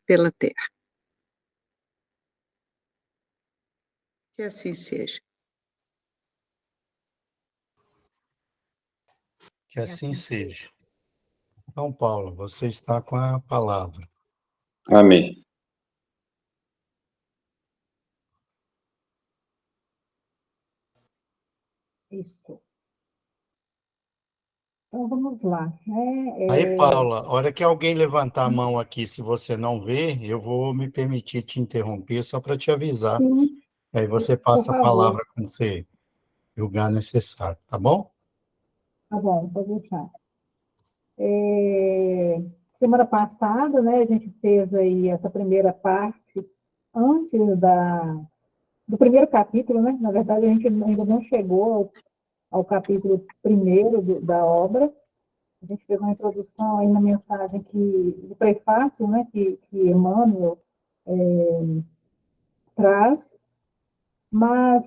pela terra. Que assim seja. Que assim seja. Então, Paulo, você está com a palavra. Amém. Isso. Então, vamos lá. Aí, Paula, a hora que alguém levantar a mão aqui, se você não vê, eu vou me permitir te interromper só para te avisar. Sim, Aí você por passa a favor. palavra quando você julgar necessário, tá bom? Tá bom, pode deixar. Semana passada, né, a gente fez aí essa primeira parte antes do primeiro capítulo, né? Na verdade, a gente ainda não chegou ao capítulo primeiro da obra. A gente fez uma introdução aí na mensagem do prefácio, né, que Emmanuel traz, mas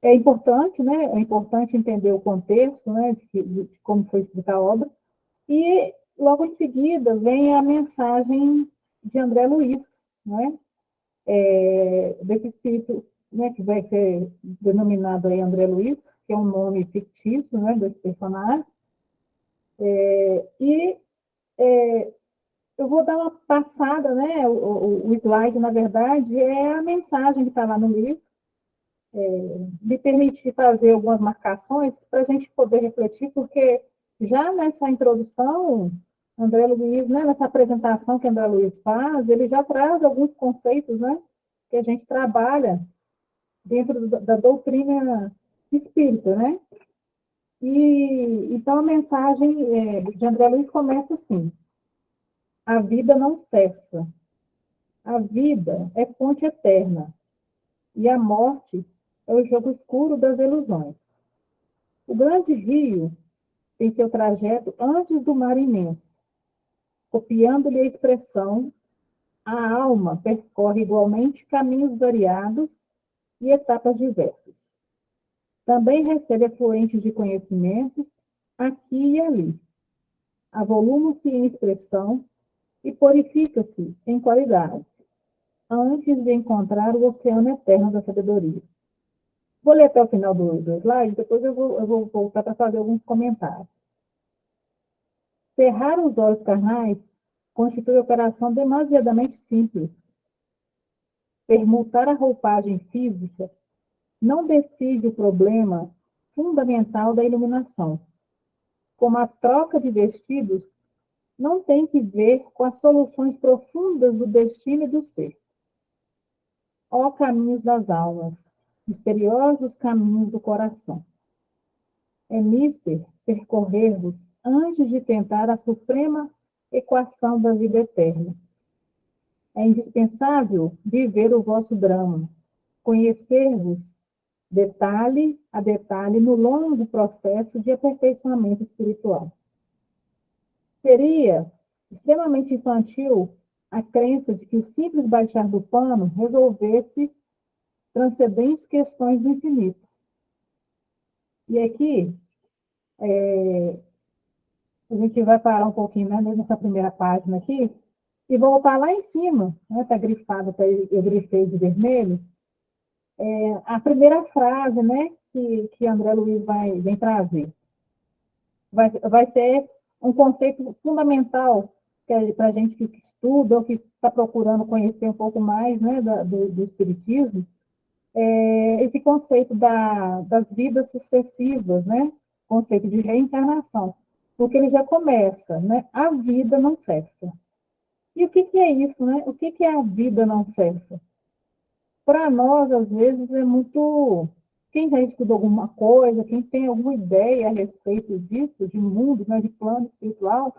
é importante, né? É importante entender o contexto, né, de como foi escrita a obra. E logo em seguida vem a mensagem de André Luiz, né? Desse espírito, né, que vai ser denominado aí André Luiz, que é um nome fictício, né, desse personagem. E eu vou dar uma passada, né? O slide, na verdade, é a mensagem que está lá no livro. Me permitir fazer algumas marcações para a gente poder refletir, porque já nessa introdução, André Luiz, né, nessa apresentação que André Luiz faz, ele já traz alguns conceitos, né, que a gente trabalha dentro da doutrina espírita, né? E então a mensagem de André Luiz começa assim: a vida não cessa, a vida é fonte eterna e a morte é o jogo escuro das ilusões. O grande rio tem seu trajeto antes do mar imenso. Copiando-lhe a expressão, a alma percorre igualmente caminhos variados e etapas diversas. Também recebe afluentes de conhecimentos aqui e ali. Avoluma-se em expressão e purifica-se em qualidade, antes de encontrar o oceano eterno da sabedoria. Vou ler até o final do slide, depois eu vou voltar para fazer alguns comentários. Cerrar os olhos carnais constitui operação demasiadamente simples. Permutar a roupagem física não decide o problema fundamental da iluminação, como a troca de vestidos não tem que ver com as soluções profundas do destino e do ser. Ó caminhos das almas, misteriosos caminhos do coração. É mister percorrer-vos antes de tentar a suprema equação da vida eterna. É indispensável viver o vosso drama, conhecer-vos detalhe a detalhe no longo processo de aperfeiçoamento espiritual. Seria extremamente infantil a crença de que o simples baixar do pano resolvesse transcendentes questões do infinito. E aqui, a gente vai parar um pouquinho, né, nessa primeira página aqui, e voltar lá em cima, né, está grifado, eu grifei de vermelho, a primeira frase, né, que André Luiz vem trazer. Vai ser um conceito fundamental para a gente que estuda ou que está procurando conhecer um pouco mais, né, do Espiritismo, esse conceito das vidas sucessivas, né, conceito de reencarnação, porque ele já começa, né, a vida não cessa. E o que é isso, né? O que é a vida não cessa? Para nós, às vezes, é muito. Quem já estudou alguma coisa, quem tem alguma ideia a respeito disso, de mundo, né, de plano espiritual,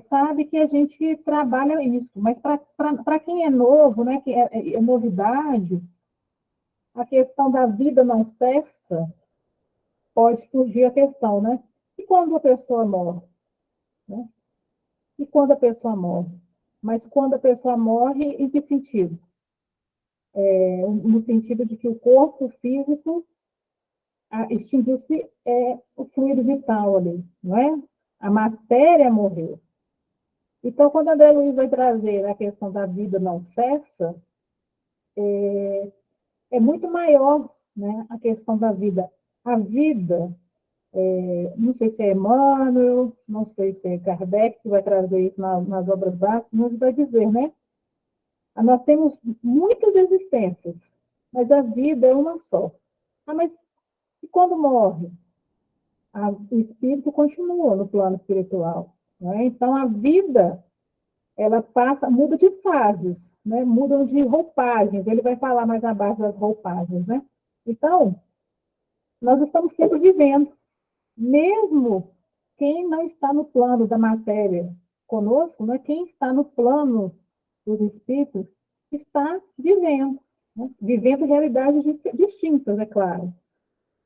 sabe que a gente trabalha isso. Mas para quem é novo, né, que é novidade, a questão da vida não cessa, pode surgir a questão, né? E quando a pessoa morre? Né? E quando a pessoa morre? Mas quando a pessoa morre, em que sentido? No sentido de que o corpo físico extinguiu-se o fluido vital ali, não é? A matéria morreu. Então, quando André Luiz vai trazer a questão da vida não cessa, é muito maior, né, a questão da vida. A vida, não sei se é Emmanuel, não sei se é Kardec que vai trazer isso nas obras básicas, mas vai dizer, né? Nós temos muitas existências, mas a vida é uma só. Ah, mas e quando morre? O espírito continua no plano espiritual. Né? Então, a vida, ela passa, muda de fases, né? Mudam de roupagens. Ele vai falar mais abaixo das roupagens. Né? Então, nós estamos sempre vivendo, mesmo quem não está no plano da matéria conosco, né? Quem está no plano dos espíritos, está vivendo, né? Vivendo realidades distintas, é claro,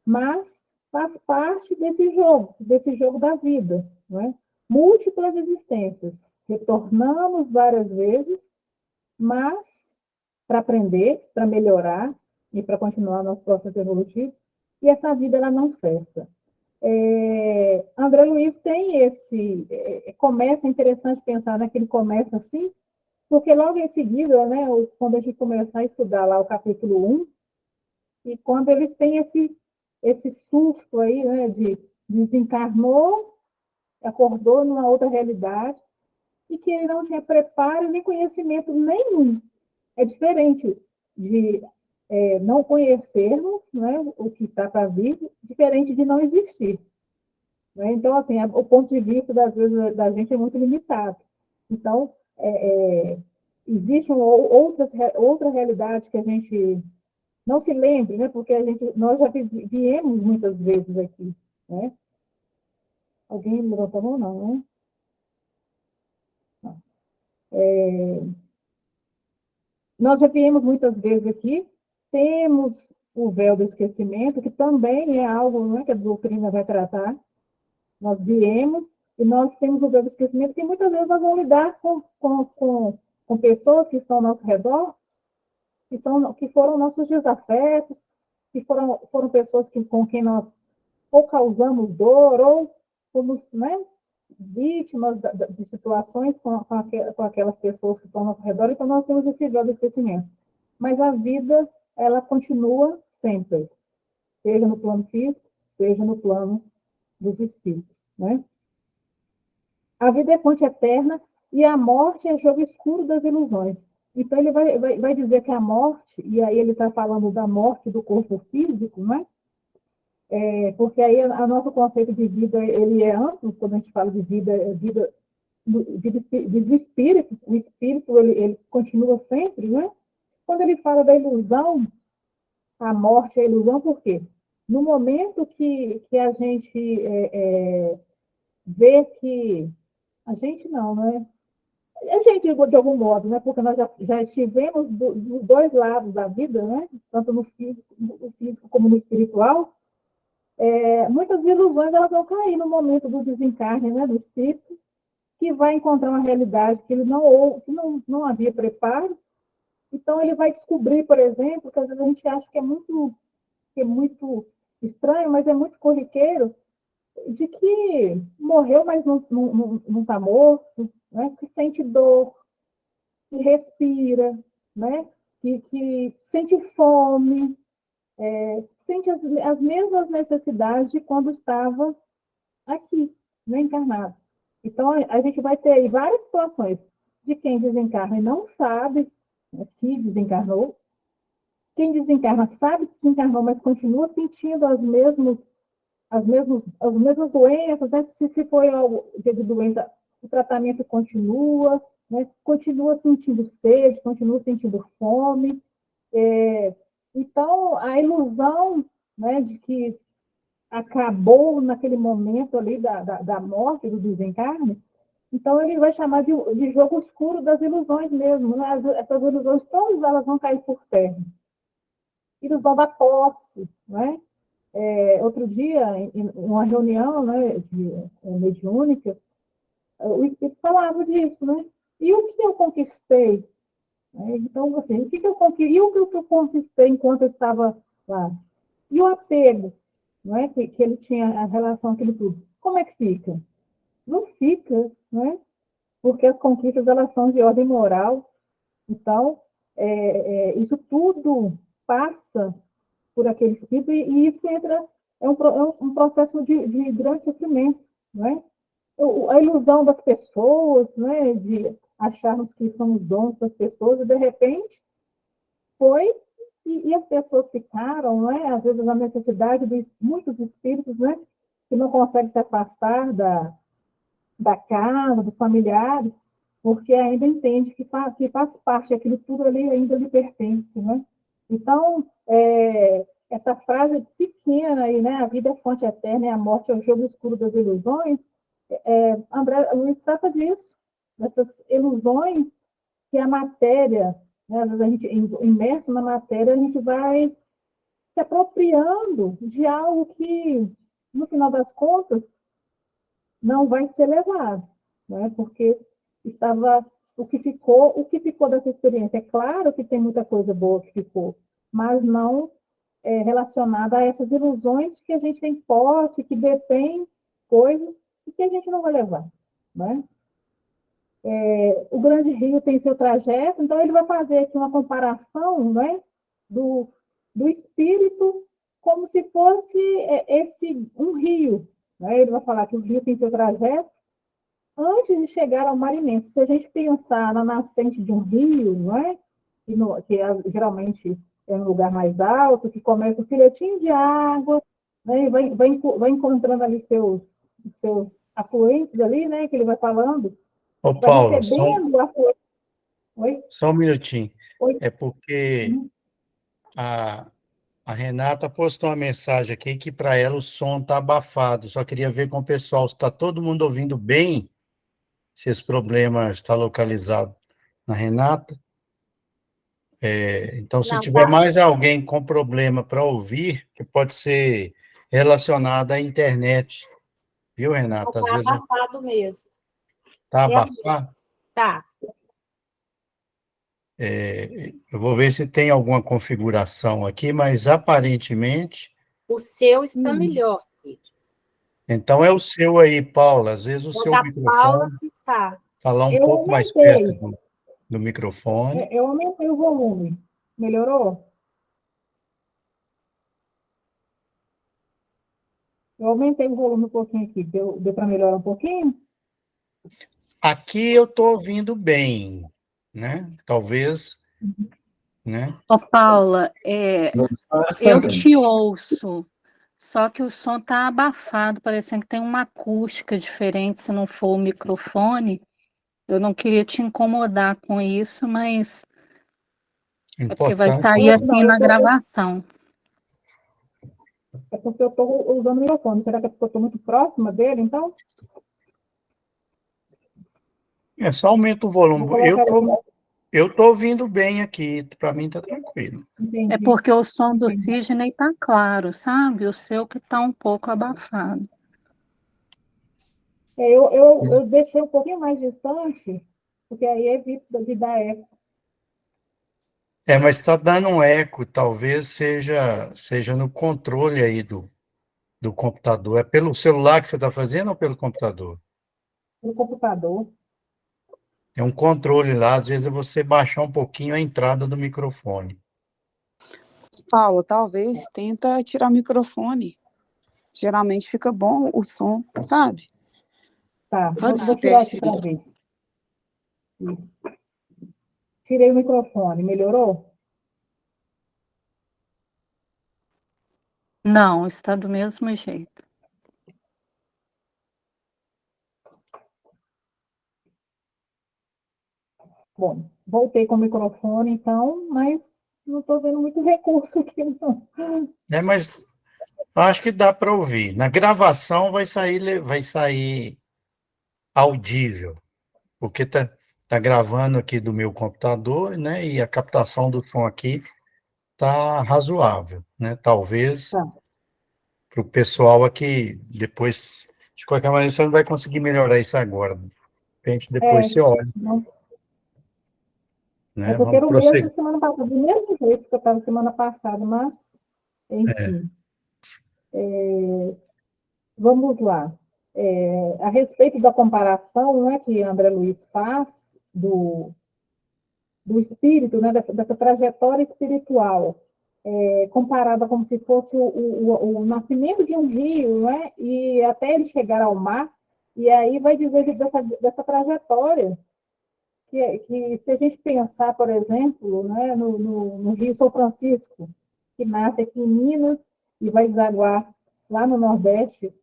mas faz parte desse jogo da vida, não é? Múltiplas existências. Retornamos várias vezes, mas para aprender, para melhorar e para continuar nosso processo evolutivo, e essa vida ela não cessa. André Luiz tem começa, é interessante pensar, né, que ele começa assim, porque logo em seguida, né, quando a gente começar a estudar lá o capítulo 1, e quando ele tem esse susto aí, né, de desencarnou, acordou numa outra realidade, e que ele não tinha preparo nem conhecimento nenhum. É diferente de não conhecermos, né, o que está para vir, diferente de não existir. Né? Então, assim, o ponto de vista, das vezes, da gente é muito limitado. Então, existe outra realidade que a gente não se lembre, né? Porque nós já viemos muitas vezes aqui. Né? Alguém levantou a mão? Não, né? Não. Nós já viemos muitas vezes aqui, temos o véu do esquecimento, que também é algo, né, que a doutrina vai tratar. Nós viemos e nós temos o véu do esquecimento, que muitas vezes nós vamos lidar com pessoas que estão ao nosso redor, que foram nossos desafetos, que foram pessoas com quem nós ou causamos dor, ou fomos, né, vítimas de situações com aquelas pessoas que estão ao nosso redor, então nós temos esse véu do esquecimento. Mas a vida, ela continua sempre, seja no plano físico, seja no plano dos espíritos. Né? A vida é fonte eterna e a morte é jogo escuro das ilusões. Então, ele vai dizer que a morte, e aí ele está falando da morte do corpo físico, né? Porque aí o nosso conceito de vida ele é amplo, quando a gente fala de vida, vida do espírito, o espírito ele continua sempre, né? Quando ele fala da ilusão, a morte é a ilusão, por quê? No momento que a gente vê que a gente não, né? A gente, de algum modo, né? Porque nós já estivemos dos dois lados da vida, né? Tanto no físico como no espiritual. Muitas ilusões elas vão cair no momento do desencarne, né? Do espírito, que vai encontrar uma realidade que ele não havia preparo. Então, ele vai descobrir, por exemplo, que às vezes a gente acha que é muito estranho, mas é muito corriqueiro, de que morreu, mas não está morto, né? Que sente dor, que respira, né? Que sente fome, sente as mesmas necessidades de quando estava aqui, né, encarnado. Então, a gente vai ter aí várias situações de quem desencarna e não sabe, né, que desencarnou. Quem desencarna sabe que desencarnou, mas continua sentindo as mesmas doenças, né? Se foi algo de doença, o tratamento continua, né? Continua sentindo sede, continua sentindo fome. Então, a ilusão, né, de que acabou naquele momento ali da morte, do desencarne, então ele vai chamar de jogo escuro das ilusões mesmo. Né? Essas ilusões todas elas vão cair por terra. Ilusão da posse, né? Outro dia, em uma reunião, né, mediúnica, o Espírito falava disso, né? E o que eu conquistei? Então, assim, o que eu conquistei? E o que eu conquistei enquanto eu estava lá? E o apego, não é? Ele tinha a relação, aquilo tudo. Como é que fica? Não fica, não é? porque as conquistas elas são de ordem moral. Então, isso tudo passa por aquele espírito e isso entra, é um processo de grande sofrimento, não é? A ilusão das pessoas, né, de acharmos que somos donos das pessoas, e de repente foi, e as pessoas ficaram, né, às vezes a necessidade de muitos espíritos, né, que não conseguem se afastar da casa, dos familiares, porque ainda entende que faz parte, aquilo tudo ali ainda lhe pertence, né? Então, essa frase pequena aí, né, a vida é fonte eterna e a morte é o jogo escuro das ilusões, André Luiz trata disso, dessas ilusões que a matéria, né, às vezes a gente, imerso na matéria, a gente vai se apropriando de algo que, no final das contas, não vai ser levado, né? Porque estava o que ficou dessa experiência. É claro que tem muita coisa boa que ficou, mas não relacionada a essas ilusões que a gente tem posse, que detém coisas e que a gente não vai levar, né? O grande rio tem seu trajeto, então ele vai fazer aqui uma comparação, né, do, do espírito como se fosse um rio, né? Ele vai falar que o rio tem seu trajeto antes de chegar ao mar imenso. Se a gente pensar na nascente de um rio, não é? Geralmente é um lugar mais alto, que começa um filetinho de água, né? E vai encontrando ali seus afluentes ali, né? Que ele vai falando, Ô, vai Paula, recebendo o afluente. Oi? só um minutinho. Oi? É porque Uhum. a, a Renata postou uma mensagem aqui que para ela o som está abafado. Só queria ver com o pessoal se está todo mundo ouvindo bem, se esse problema está localizado na Renata. Então, se Não, tiver tá, mais alguém com problema para ouvir, que pode ser relacionado à internet, viu, Renata? Às tá vezes abafado mesmo. está Realmente, abafado. tá. Eu vou ver se tem alguma configuração aqui, mas aparentemente. O seu está Hum. melhor, Cid. Então é o seu aí, Paula. Às vezes o O seu da Paula microfone, que está. falar um Eu pouco mais perto aumentei, do microfone. eu aumentei o volume. Melhorou? Eu aumentei o volume um pouquinho aqui. Deu para melhorar um pouquinho? Aqui eu estou ouvindo bem, né? Talvez, né? Ô, Paula, eu te ouço, só que o som tá abafado, parecendo que tem uma acústica diferente se não for o microfone. Eu não queria te incomodar com isso, mas é porque vai Importante. sair assim Não, na gravação. é porque eu estou usando o microfone. Será que é porque eu estou muito próxima dele, então? Só aumenta o Vou volume. colocar aqui. Eu tô ouvindo bem aqui. Para mim tá tranquilo. É Entendi. porque o som do Entendi. Sidney tá claro, sabe? O seu que tá um pouco abafado. Eu deixei um pouquinho mais distante, porque aí evita de dar eco. Mas está dando um eco. Talvez seja no controle aí do computador. É pelo celular que você está fazendo ou pelo computador? No computador. É um controle lá, às vezes é você baixar um pouquinho a entrada do microfone. Paula, talvez tenta tirar o microfone. Geralmente fica bom o som, sabe? Tá, Faz vou esse tirar aqui teste para aí. ver. Isso. Tirei o microfone, melhorou? Não, está do mesmo jeito. Bom, voltei com o microfone, então, mas não estou vendo muito recurso aqui, não. Mas acho que dá para ouvir. Na gravação vai sair audível, porque tá gravando aqui do meu computador, né? E a captação do som aqui tá razoável, né? Talvez Tá. para o pessoal aqui depois, de qualquer maneira, você não vai conseguir melhorar isso agora. De repente, depois você olha, Não, né? porque Vamos era o mesmo prosseguir. semana passada, do mesmo jeito que eu estava semana passada, mas, enfim. Vamos lá. A respeito da comparação, né, que André Luiz faz do espírito, né, dessa trajetória espiritual, comparada como se fosse o nascimento de um rio, né, e até ele chegar ao mar, e aí vai dizer dessa trajetória, que se a gente pensar, por exemplo, né, no Rio São Francisco, que nasce aqui em Minas e vai desaguar lá no Nordeste,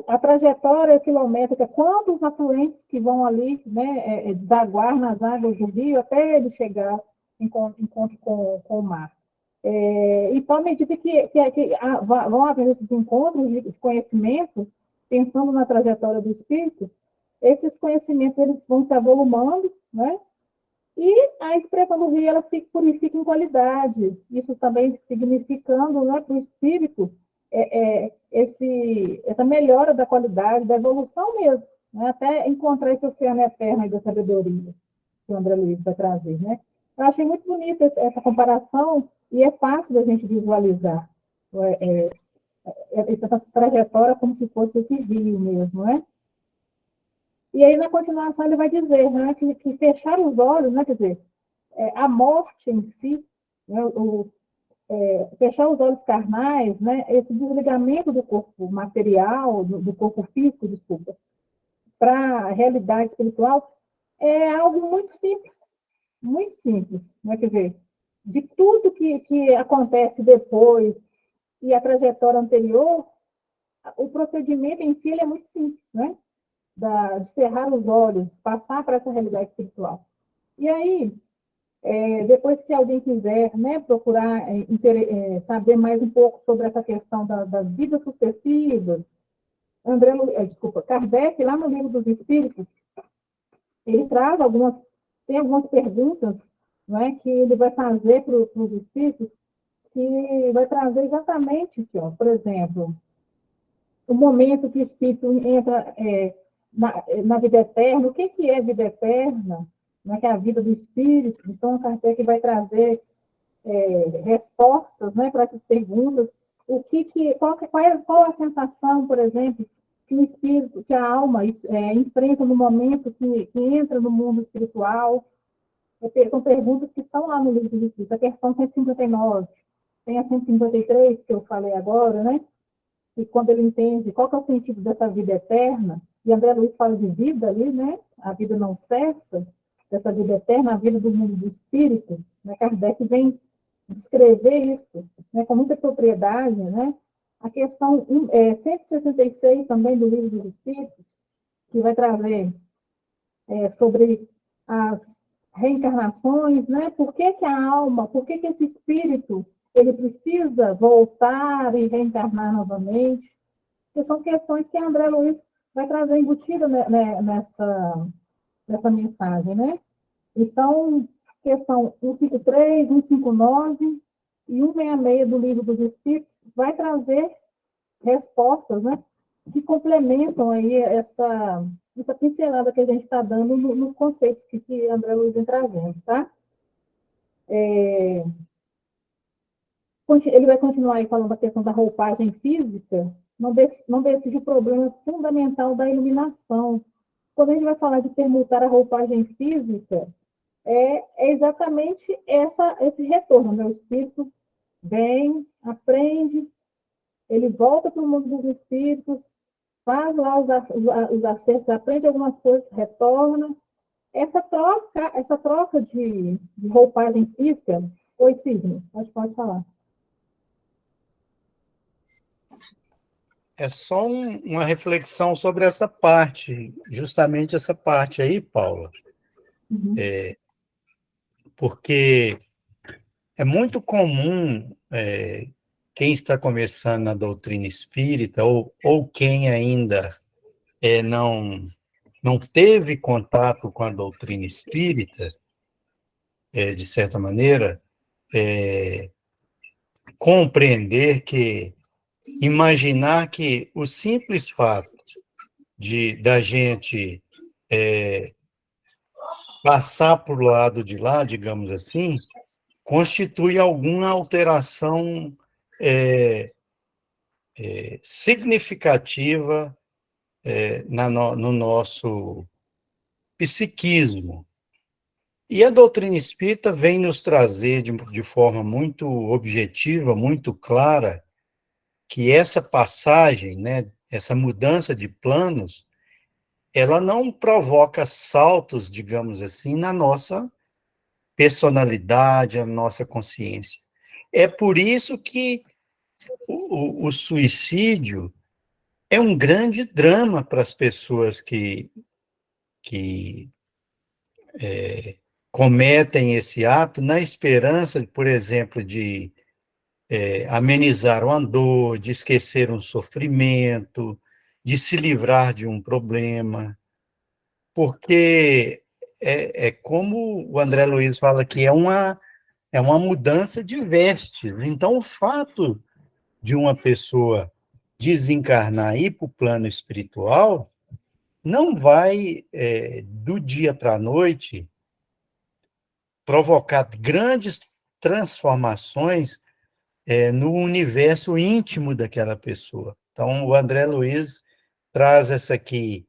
a trajetória quilométrica, quantos afluentes que vão ali, né, desaguar nas águas do rio até ele chegar em encontro com o mar. Então, à medida que vão haver esses encontros de conhecimento, pensando na trajetória do espírito, esses conhecimentos eles vão se avolumando, né? E a expressão do rio ela se purifica em qualidade. Isso também significando, né, para o espírito essa melhora da qualidade, da evolução mesmo, né? Até encontrar esse oceano eterno da sabedoria que o André Luiz vai trazer, né? Eu achei muito bonita essa comparação e é fácil da gente visualizar essa trajetória como se fosse esse rio mesmo, né? E aí, na continuação, ele vai dizer, né, que fechar os olhos, né, quer dizer, a morte em si, né, fechar os olhos carnais, né, esse desligamento do corpo material, do corpo físico, desculpa, para a realidade espiritual, é algo muito simples, né, quer dizer, de tudo que acontece depois e a trajetória anterior, o procedimento em si ele é muito simples, né? De cerrar os olhos, passar para essa realidade espiritual. E aí, depois que alguém quiser, né, procurar saber mais um pouco sobre essa questão das vidas sucessivas, Kardec, lá no Livro dos Espíritos, ele tem algumas perguntas, né, que ele vai fazer para os espíritos, que vai trazer exatamente aqui, ó, por exemplo, o momento que o espírito entra na vida eterna, o que é vida eterna, né, que é a vida do espírito. Então, Kardec vai trazer respostas, né, para essas perguntas. Qual a sensação, por exemplo, que o espírito, que a alma enfrenta no momento que entra no mundo espiritual? São perguntas que estão lá no Livro dos Espíritos. A questão 159, tem a 153, que eu falei agora, né? E quando ele entende qual que é o sentido dessa vida eterna, e André Luiz fala de vida ali, né? A vida não cessa, dessa vida eterna, a vida do mundo do espírito, né? Kardec vem descrever isso, né, com muita propriedade, né? A questão 166 também do Livro dos Espíritos, que vai trazer sobre as reencarnações, né? Por que a alma, por que esse espírito ele precisa voltar e reencarnar novamente? Que são questões que André Luiz vai trazer embutida nessa mensagem, né? Então, questão 153, 159 e 166 do Livro dos Espíritos vai trazer respostas, né? Que complementam aí essa pincelada que a gente está dando no conceitos que André Luiz vem trazendo, tá? Ele vai continuar aí falando da questão da roupagem física, não decide o problema fundamental da iluminação. Quando a gente vai falar de permutar a roupagem física, é exatamente esse retorno, né? O espírito vem, aprende, ele volta para o mundo dos espíritos, faz lá os acertos, aprende algumas coisas, retorna. Essa troca de roupagem física. Oi, Sidney, pode falar. É só uma reflexão sobre essa parte, justamente essa parte aí, Paula. Uhum. Porque é muito comum quem está começando na doutrina espírita, ou quem ainda não teve contato com a doutrina espírita, de certa maneira, compreender imaginar que o simples fato da gente passar para o lado de lá, digamos assim, constitui alguma alteração significativa no nosso psiquismo. E a doutrina espírita vem nos trazer de forma muito objetiva, muito clara, que essa passagem, né, essa mudança de planos, ela não provoca saltos, digamos assim, na nossa personalidade, na nossa consciência. É por isso que o suicídio é um grande drama para as pessoas que cometem esse ato na esperança, por exemplo, de amenizar uma dor, de esquecer um sofrimento, de se livrar de um problema, porque como o André Luiz fala que é uma mudança de vestes. Então, o fato de uma pessoa desencarnar e ir para o plano espiritual não vai, do dia para a noite, provocar grandes transformações no universo íntimo daquela pessoa. Então, o André Luiz traz essa aqui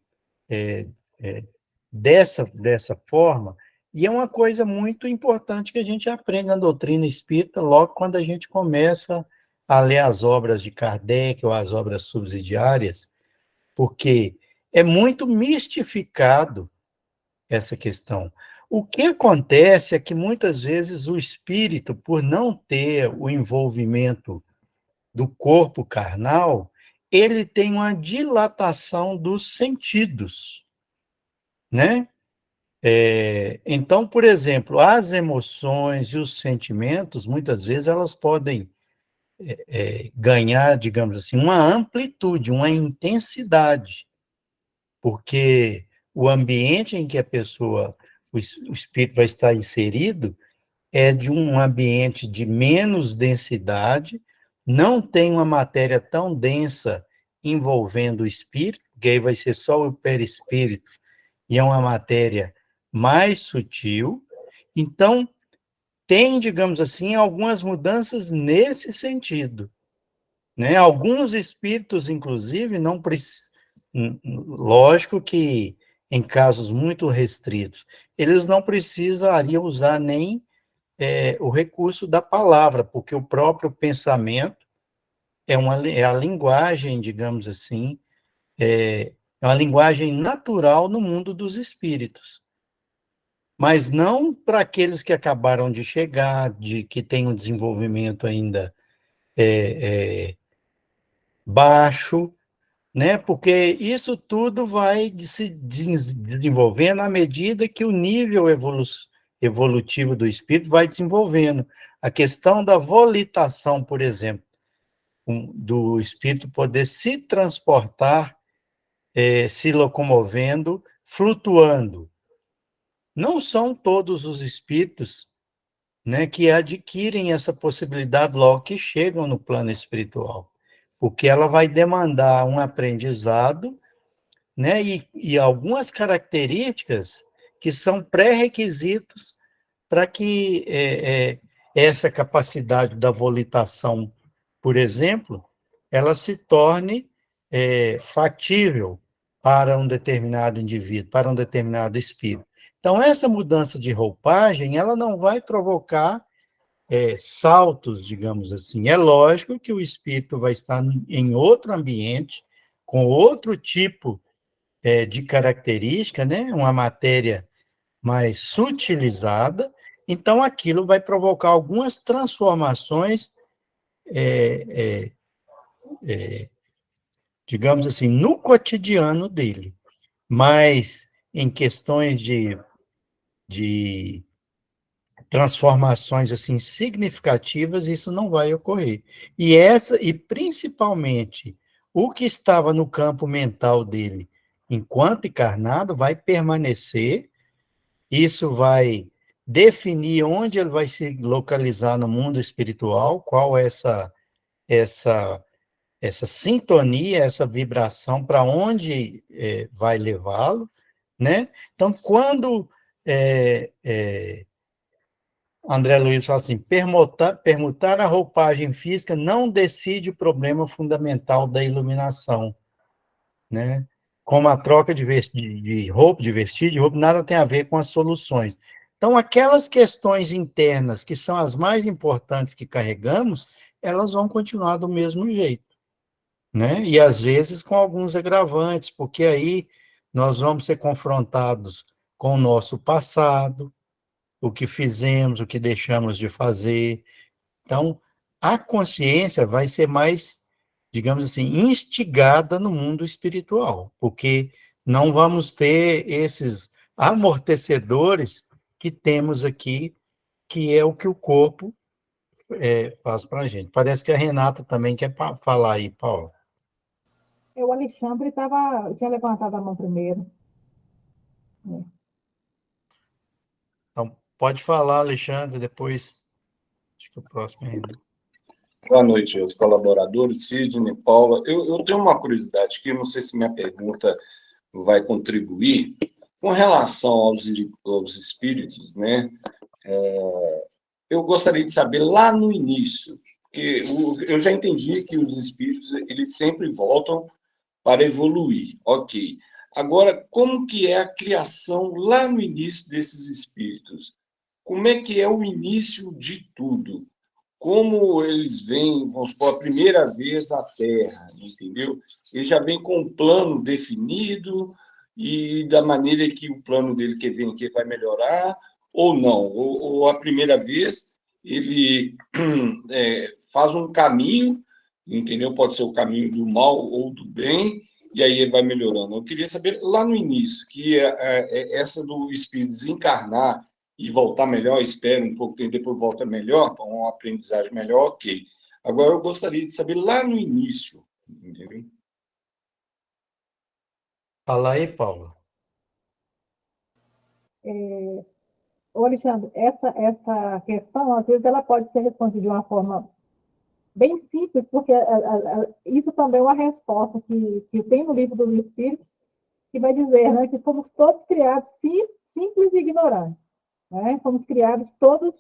dessa forma, e é uma coisa muito importante que a gente aprende na doutrina espírita logo quando a gente começa a ler as obras de Kardec ou as obras subsidiárias, porque é muito mistificado essa questão. O que acontece é que muitas vezes o espírito, por não ter o envolvimento do corpo carnal, ele tem uma dilatação dos sentidos, né? Então, por exemplo, as emoções e os sentimentos, muitas vezes, elas podem ganhar, digamos assim, uma amplitude, uma intensidade, porque o ambiente em que a pessoa, o espírito vai estar inserido, é de um ambiente de menos densidade, não tem uma matéria tão densa envolvendo o espírito, porque aí vai ser só o perispírito, e é uma matéria mais sutil. Então, tem, digamos assim, algumas mudanças nesse sentido, né? Alguns espíritos, inclusive, não precisam, lógico que em casos muito restritos, eles não precisariam usar nem o recurso da palavra, porque o próprio pensamento é a linguagem, digamos assim, é uma linguagem natural no mundo dos espíritos. Mas não para aqueles que acabaram de chegar, que têm um desenvolvimento ainda baixo, né? Porque isso tudo vai se desenvolvendo à medida que o nível evolutivo do espírito vai desenvolvendo. A questão da volitação, por exemplo, do espírito poder se transportar, se locomovendo, flutuando. Não são todos os espíritos, né, que adquirem essa possibilidade logo que chegam no plano espiritual, porque ela vai demandar um aprendizado, né, e algumas características que são pré-requisitos para que essa capacidade da volitação, por exemplo, ela se torne factível para um determinado indivíduo, para um determinado espírito. Então, essa mudança de roupagem, ela não vai provocar saltos, digamos assim. É lógico que o espírito vai estar em outro ambiente, com outro tipo de característica, né? Uma matéria mais sutilizada, então aquilo vai provocar algumas transformações, digamos assim, no cotidiano dele. Mas em questões de transformações assim significativas, isso não vai ocorrer. E principalmente o que estava no campo mental dele enquanto encarnado vai permanecer. Isso vai definir onde ele vai se localizar no mundo espiritual, qual é essa sintonia, essa vibração, para onde vai levá-lo, né? Então, quando André Luiz fala assim, permutar a roupagem física não decide o problema fundamental da iluminação, né? Como a troca de roupa, de vestir, de roupa, nada tem a ver com as soluções. Então, aquelas questões internas, que são as mais importantes que carregamos, elas vão continuar do mesmo jeito, né? E, às vezes, com alguns agravantes, porque aí nós vamos ser confrontados com o nosso passado, o que fizemos, o que deixamos de fazer. Então, a consciência vai ser mais, digamos assim, instigada no mundo espiritual, porque não vamos ter esses amortecedores que temos aqui, que é o que o corpo faz para a gente. Parece que a Renata também quer falar aí, Paulo. O Alexandre tinha levantado a mão primeiro. Então, pode falar, Alexandre, depois, acho que o próximo é ele. Boa noite aos colaboradores, Sidney, Paula. Eu tenho uma curiosidade que eu não sei se minha pergunta vai contribuir. Com relação aos espíritos, né? Eu gostaria de saber lá no início, porque eu já entendi que os espíritos eles sempre voltam para evoluir, ok. Agora, como que é a criação lá no início desses espíritos? Como é que é o início de tudo? Como eles vêm, vamos supor, a primeira vez à Terra, entendeu? Ele já vem com um plano definido e da maneira que o plano dele que vem aqui vai melhorar, ou não? Ou a primeira vez ele faz um caminho, entendeu? Pode ser o caminho do mal ou do bem, e aí ele vai melhorando. Eu queria saber lá no início, que essa do espírito desencarnar e voltar melhor, espera um pouco, depois volta melhor, para uma aprendizagem melhor, ok. Agora, eu gostaria de saber lá no início, entendeu? Fala aí, Paulo. Alexandre, essa questão, às vezes, ela pode ser respondida de uma forma bem simples, porque isso também é uma resposta que tem no livro dos Espíritos, que vai dizer, né, que fomos todos criados simples e ignorantes, né? Fomos criados todos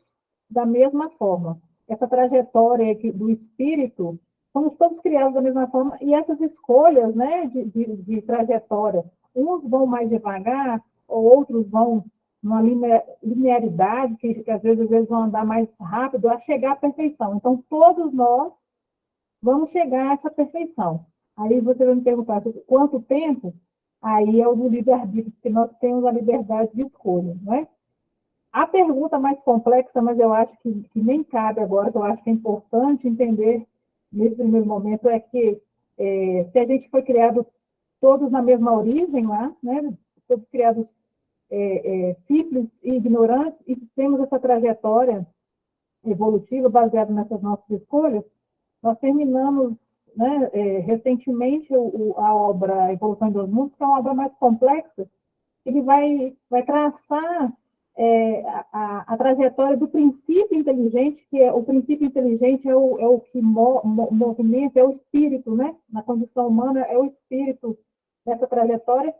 da mesma forma. Essa trajetória do espírito, fomos todos criados da mesma forma, e essas escolhas, né, de trajetória, uns vão mais devagar, ou outros vão numa linearidade, que às vezes eles vão andar mais rápido, a chegar à perfeição. Então, todos nós vamos chegar a essa perfeição. Aí você vai me perguntar quanto tempo? Aí é o do livre-arbítrio, porque nós temos a liberdade de escolha, não é? A pergunta mais complexa, mas eu acho que nem cabe agora, que eu acho que é importante entender nesse primeiro momento, é que se a gente foi criado todos na mesma origem lá, né? Todos criados simples e ignorantes, e temos essa trajetória evolutiva baseada nessas nossas escolhas, nós terminamos, né, recentemente a obra Evolução em 2 Mundos, que é uma obra mais complexa, ele vai traçar a trajetória do princípio inteligente, que o princípio inteligente é o que movimenta, é o espírito, né? Na condição humana, é o espírito dessa trajetória,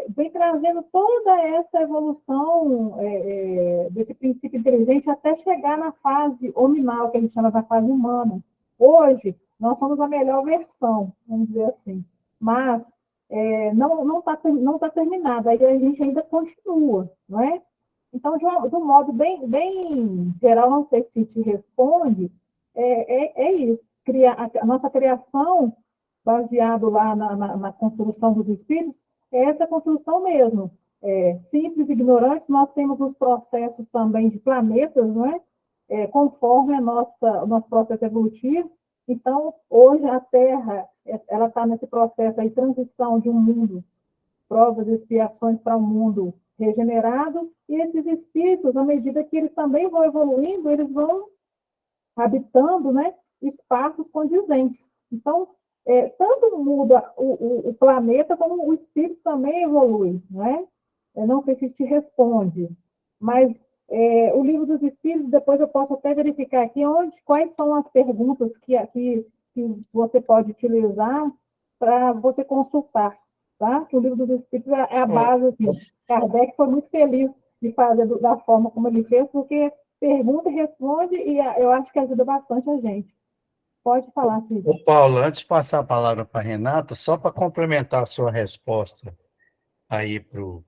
vem trazendo toda essa evolução desse princípio inteligente até chegar na fase hominal, que a gente chama da fase humana. Hoje, nós somos a melhor versão, vamos dizer assim, mas não tá terminada, aí a gente ainda continua, não é? Então, de um modo bem geral, não sei se te responde, é isso. A nossa criação, baseado lá na construção dos espíritos, é essa construção mesmo. Simples, ignorantes, nós temos os processos também de planetas, não é? Conforme o nosso processo evolutivo. Então, hoje a Terra ela está nesse processo de transição de um mundo, provas e expiações para um mundo regenerado, e esses espíritos, à medida que eles também vão evoluindo, eles vão habitando, né, espaços condizentes. Então, tanto muda o planeta, como o espírito também evolui, não é? Eu não sei se isso te responde, mas o livro dos Espíritos, depois eu posso até verificar aqui quais são as perguntas que você pode utilizar para você consultar, tá? Que o livro dos Espíritos é a base, assim. Kardec foi muito feliz de fazer da forma como ele fez, porque pergunta e responde, e eu acho que ajuda bastante a gente. Pode falar, Cid. Ô, Paulo, antes de passar a palavra para a Renata, só para complementar a sua resposta aí para o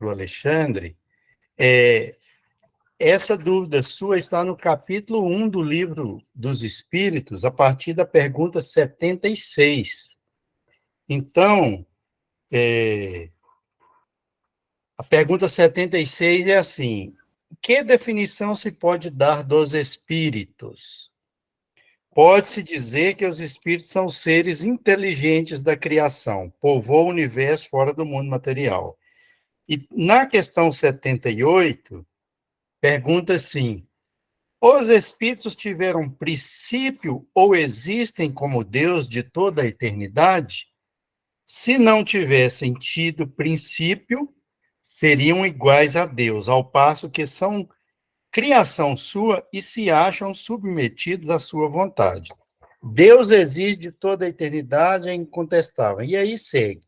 Alexandre, essa dúvida sua está no capítulo 1 do livro dos Espíritos, a partir da pergunta 76. Então, a pergunta 76 é assim: que definição se pode dar dos espíritos? Pode-se dizer que os espíritos são seres inteligentes da criação, povoam o universo fora do mundo material. E na questão 78, pergunta assim: os espíritos tiveram princípio ou existem como Deus de toda a eternidade? Se não tivessem tido princípio, seriam iguais a Deus, ao passo que são criação sua e se acham submetidos à sua vontade. Deus existe de toda a eternidade, é incontestável. E aí segue.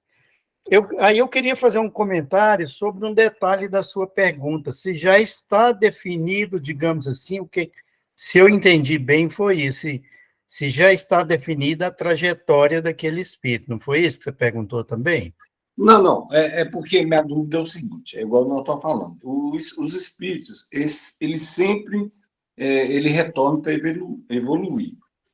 Aí eu queria fazer um comentário sobre um detalhe da sua pergunta, se já está definido, digamos assim, se eu entendi bem, foi isso, se já está definida a trajetória daquele espírito, não foi isso que você perguntou também? Não. É porque minha dúvida é o seguinte, é igual nós estamos falando. Os espíritos, eles sempre ele retornam para evoluir.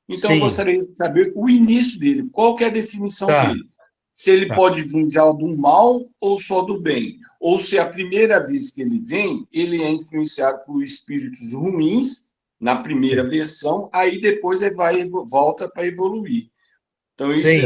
Então, eu Sim. gostaria de saber o início dele, qual que é a definição Tá. dele. Se ele Tá. pode vir já do mal ou só do bem. Ou se a primeira vez que ele vem, ele é influenciado por espíritos ruins, na primeira versão, aí depois ele volta para evoluir. Então, isso Sim,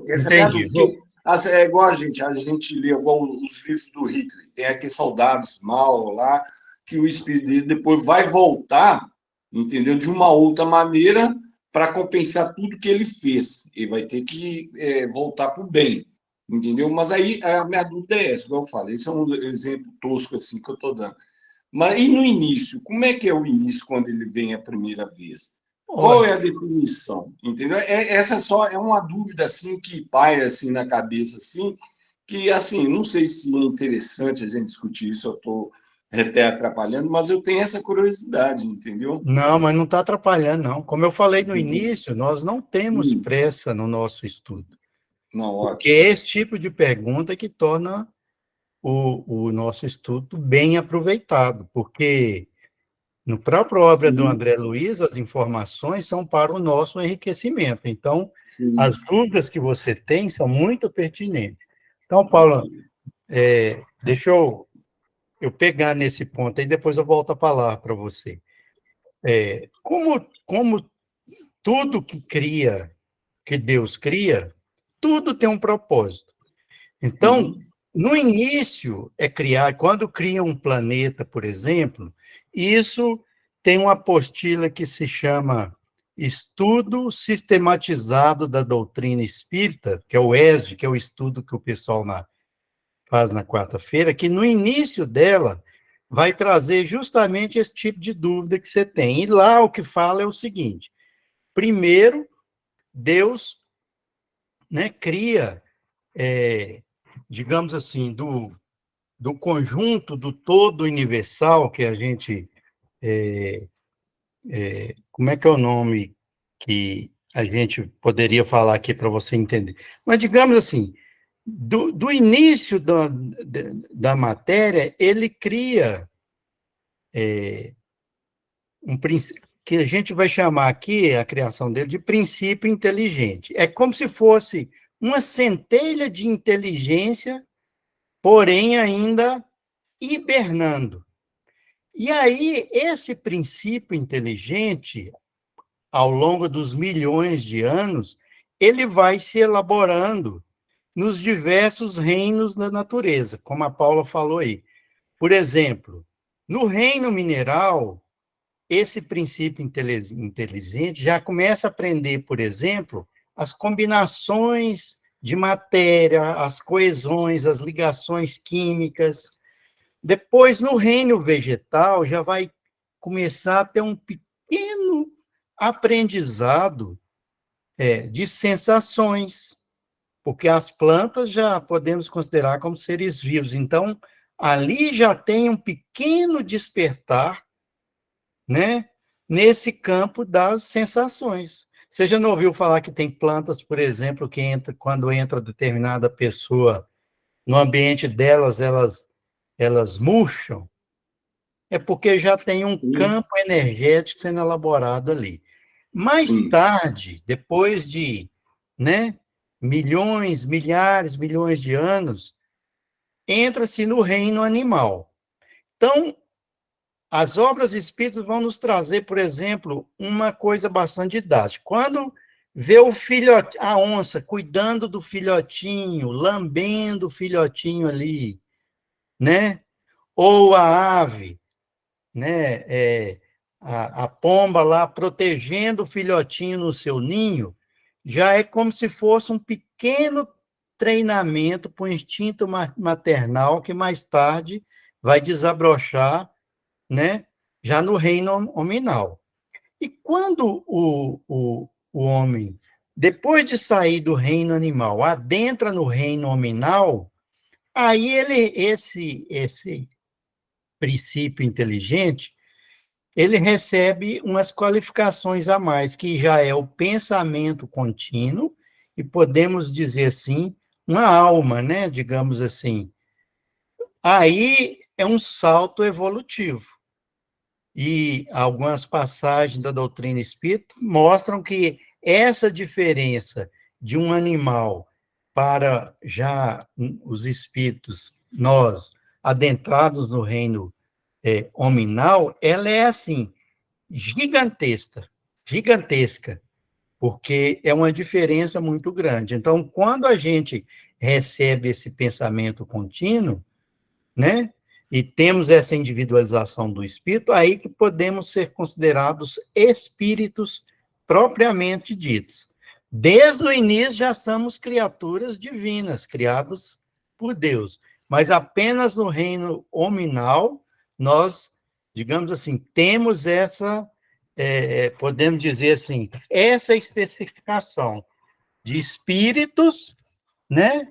essa é a minha entendi. dúvida. É igual a gente lê igual os livros do Hitler. Tem aqueles soldados mal lá, que o espírito dele depois vai voltar, entendeu? De uma outra maneira para compensar tudo que ele fez. Ele vai ter que voltar para o bem, entendeu? Mas aí a minha dúvida é essa, igual eu falei. Esse é um exemplo tosco assim que eu estou dando. Mas e no início? Como é que é o início quando ele vem a primeira vez? Qual é Olha, a definição? Entendeu? Essa só é uma dúvida assim que paira assim na cabeça assim, que assim, não sei se é interessante a gente discutir isso, eu estou até atrapalhando, mas eu tenho essa curiosidade, entendeu? não, mas não está atrapalhando, não. Como eu falei no início, nós não temos Hum, pressa no nosso estudo, não, porque é ótimo. esse tipo de pergunta que torna o nosso estudo bem aproveitado, porque no próprio obra do Sim, André Luiz, as informações são para o nosso enriquecimento. Então, sim. as dúvidas que você tem são muito pertinentes. Então, Paulo, Ok. deixa eu pegar nesse ponto aí, depois eu volto a palavra para você. Como tudo que Deus cria, tudo tem um propósito. Então, Uhum. no início é criar, quando cria um planeta, por exemplo, isso tem uma apostila que se chama Estudo Sistematizado da Doutrina Espírita, que é o ESD, que é o estudo que o pessoal faz na quarta-feira, que no início dela vai trazer justamente esse tipo de dúvida que você tem. E lá o que fala é o seguinte: primeiro, Deus, né, cria, digamos assim, do conjunto, do todo universal que a gente, como é que é o nome que a gente poderia falar aqui para você entender? Mas digamos assim, do início da matéria, ele cria um princípio que a gente vai chamar aqui, a criação dele, de princípio inteligente. É como se fosse uma centelha de inteligência, porém ainda hibernando. E aí, esse princípio inteligente, ao longo dos milhões de anos, ele vai se elaborando nos diversos reinos da natureza, como a Paula falou aí. Por exemplo, no reino mineral, esse princípio inteligente já começa a aprender, por exemplo, as combinações de matéria, as coesões, as ligações químicas. Depois, no reino vegetal, já vai começar a ter um pequeno aprendizado de sensações, porque as plantas já podemos considerar como seres vivos. Então, ali já tem um pequeno despertar, né, nesse campo das sensações. Você já não ouviu falar que tem plantas, por exemplo, que quando entra determinada pessoa no ambiente delas, elas murcham? É porque já tem um campo energético sendo elaborado ali. Mais tarde, depois de, né, milhões, milhares, milhões de anos, entra-se no reino animal. Então, as obras espíritas vão nos trazer, por exemplo, uma coisa bastante didática. Quando vê o filhote, a onça cuidando do filhotinho, lambendo o filhotinho ali, né? Ou a ave, né? A pomba lá protegendo o filhotinho no seu ninho, já é como se fosse um pequeno treinamento para o instinto maternal que mais tarde vai desabrochar, né, já no reino hominal. E quando o homem, depois de sair do reino animal, adentra no reino hominal, aí esse princípio inteligente, ele recebe umas qualificações a mais, que já é o pensamento contínuo, e podemos dizer assim, uma alma, né, digamos assim. Aí é um salto evolutivo. E algumas passagens da doutrina espírita mostram que essa diferença de um animal para já os espíritos, nós, adentrados no reino hominal, ela é assim, gigantesca, porque é uma diferença muito grande. Então, quando a gente recebe esse pensamento contínuo, né, e temos essa individualização do espírito, aí que podemos ser considerados espíritos propriamente ditos. Desde o início já somos criaturas divinas, criadas por Deus, mas apenas no reino hominal nós, digamos assim, temos essa, podemos dizer assim, essa especificação de espíritos, né?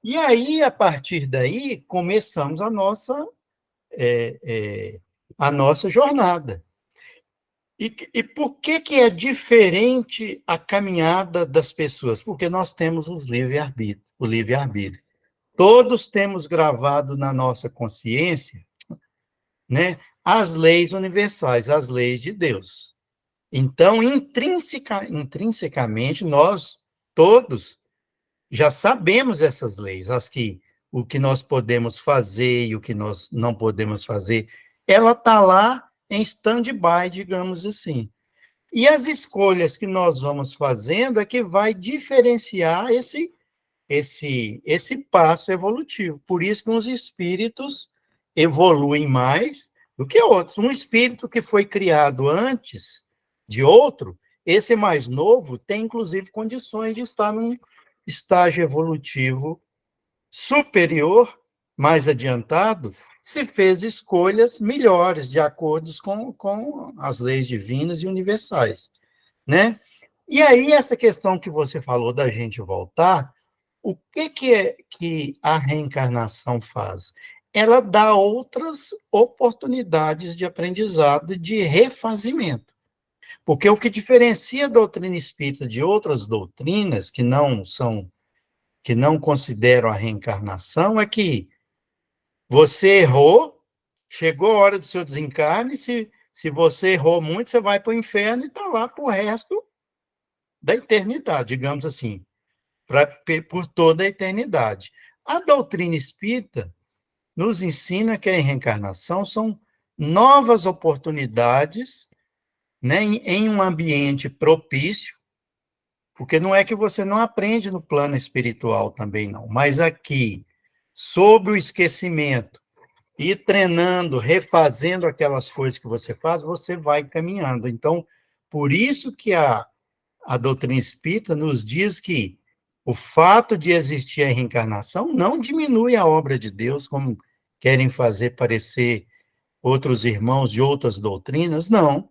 E aí, a partir daí, começamos a nossa jornada. E por que é diferente a caminhada das pessoas? Porque nós temos o livre-arbítrio. Todos temos gravado na nossa consciência, né, as leis universais, as leis de Deus. Então, intrinsecamente, nós todos já sabemos essas leis, o que nós podemos fazer e o que nós não podemos fazer, ela está lá em stand-by, digamos assim. E as escolhas que nós vamos fazendo é que vai diferenciar esse passo evolutivo. Por isso que uns espíritos evoluem mais do que outros. Um espírito que foi criado antes de outro, esse mais novo, tem, inclusive, condições de estar num estágio evolutivo superior, mais adiantado, se fez escolhas melhores, de acordo com as leis divinas e universais, né? E aí, essa questão que você falou da gente voltar, o que é que a reencarnação faz? Ela dá outras oportunidades de aprendizado e de refazimento. Porque o que diferencia a doutrina espírita de outras doutrinas que não consideram a reencarnação é que você errou, chegou a hora do seu desencarne, se você errou muito, você vai para o inferno e está lá para o resto da eternidade, digamos assim, por toda a eternidade. A doutrina espírita nos ensina que a reencarnação são novas oportunidades, né, em um ambiente propício, porque não é que você não aprende no plano espiritual também, não, mas aqui, sob o esquecimento, e treinando, refazendo aquelas coisas que você faz, você vai caminhando. Então, por isso que a doutrina espírita nos diz que o fato de existir a reencarnação não diminui a obra de Deus, como querem fazer parecer outros irmãos de outras doutrinas, não.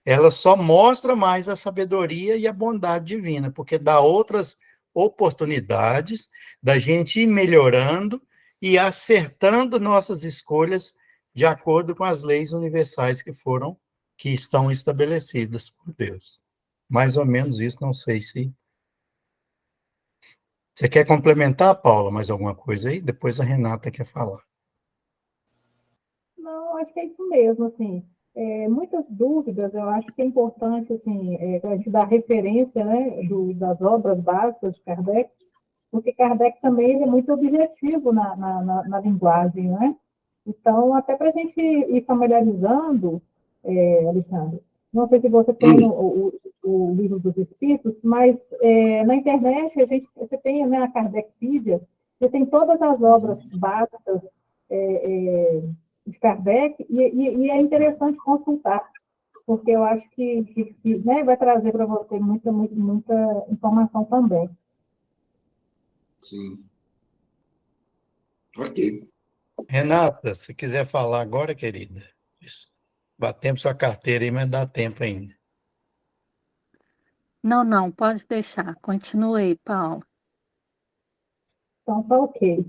Ela só mostra mais a sabedoria e a bondade divina, porque dá outras oportunidades da gente ir melhorando e acertando nossas escolhas de acordo com as leis universais que estão estabelecidas por Deus. Mais ou menos isso, não sei se... Você quer complementar, Paula, mais alguma coisa aí? Depois a Renata quer falar. Não, acho que é isso mesmo, assim, muitas dúvidas, eu acho que é importante, assim, a gente dar referência, né, das obras básicas de Kardec, porque Kardec também ele é muito objetivo na linguagem, né? Então, até para a gente ir familiarizando, Alexandre, não sei se você tem o livro dos Espíritos, mas na internet você tem, né, a Kardecpedia, você tem todas as obras básicas de Kardec, e é interessante consultar, porque eu acho que né, vai trazer para você muita informação também. Sim. Ok. Renata, se quiser falar agora, querida. Batemos sua carteira aí, mas dá tempo ainda. Não, não, pode deixar. Continue, Paulo. Então, tá ok.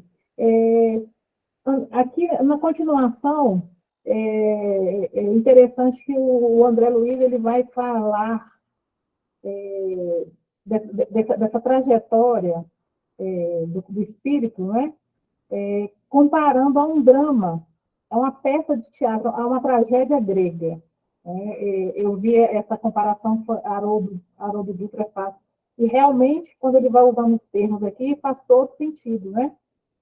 Aqui, na continuação, é interessante que o André Luiz ele vai falar dessa trajetória do espírito, né? Comparando a um drama, a uma peça de teatro, a uma tragédia grega. Eu vi essa comparação que Haroldo Dutra faz. E realmente, quando ele vai usar uns termos aqui, faz todo sentido, né?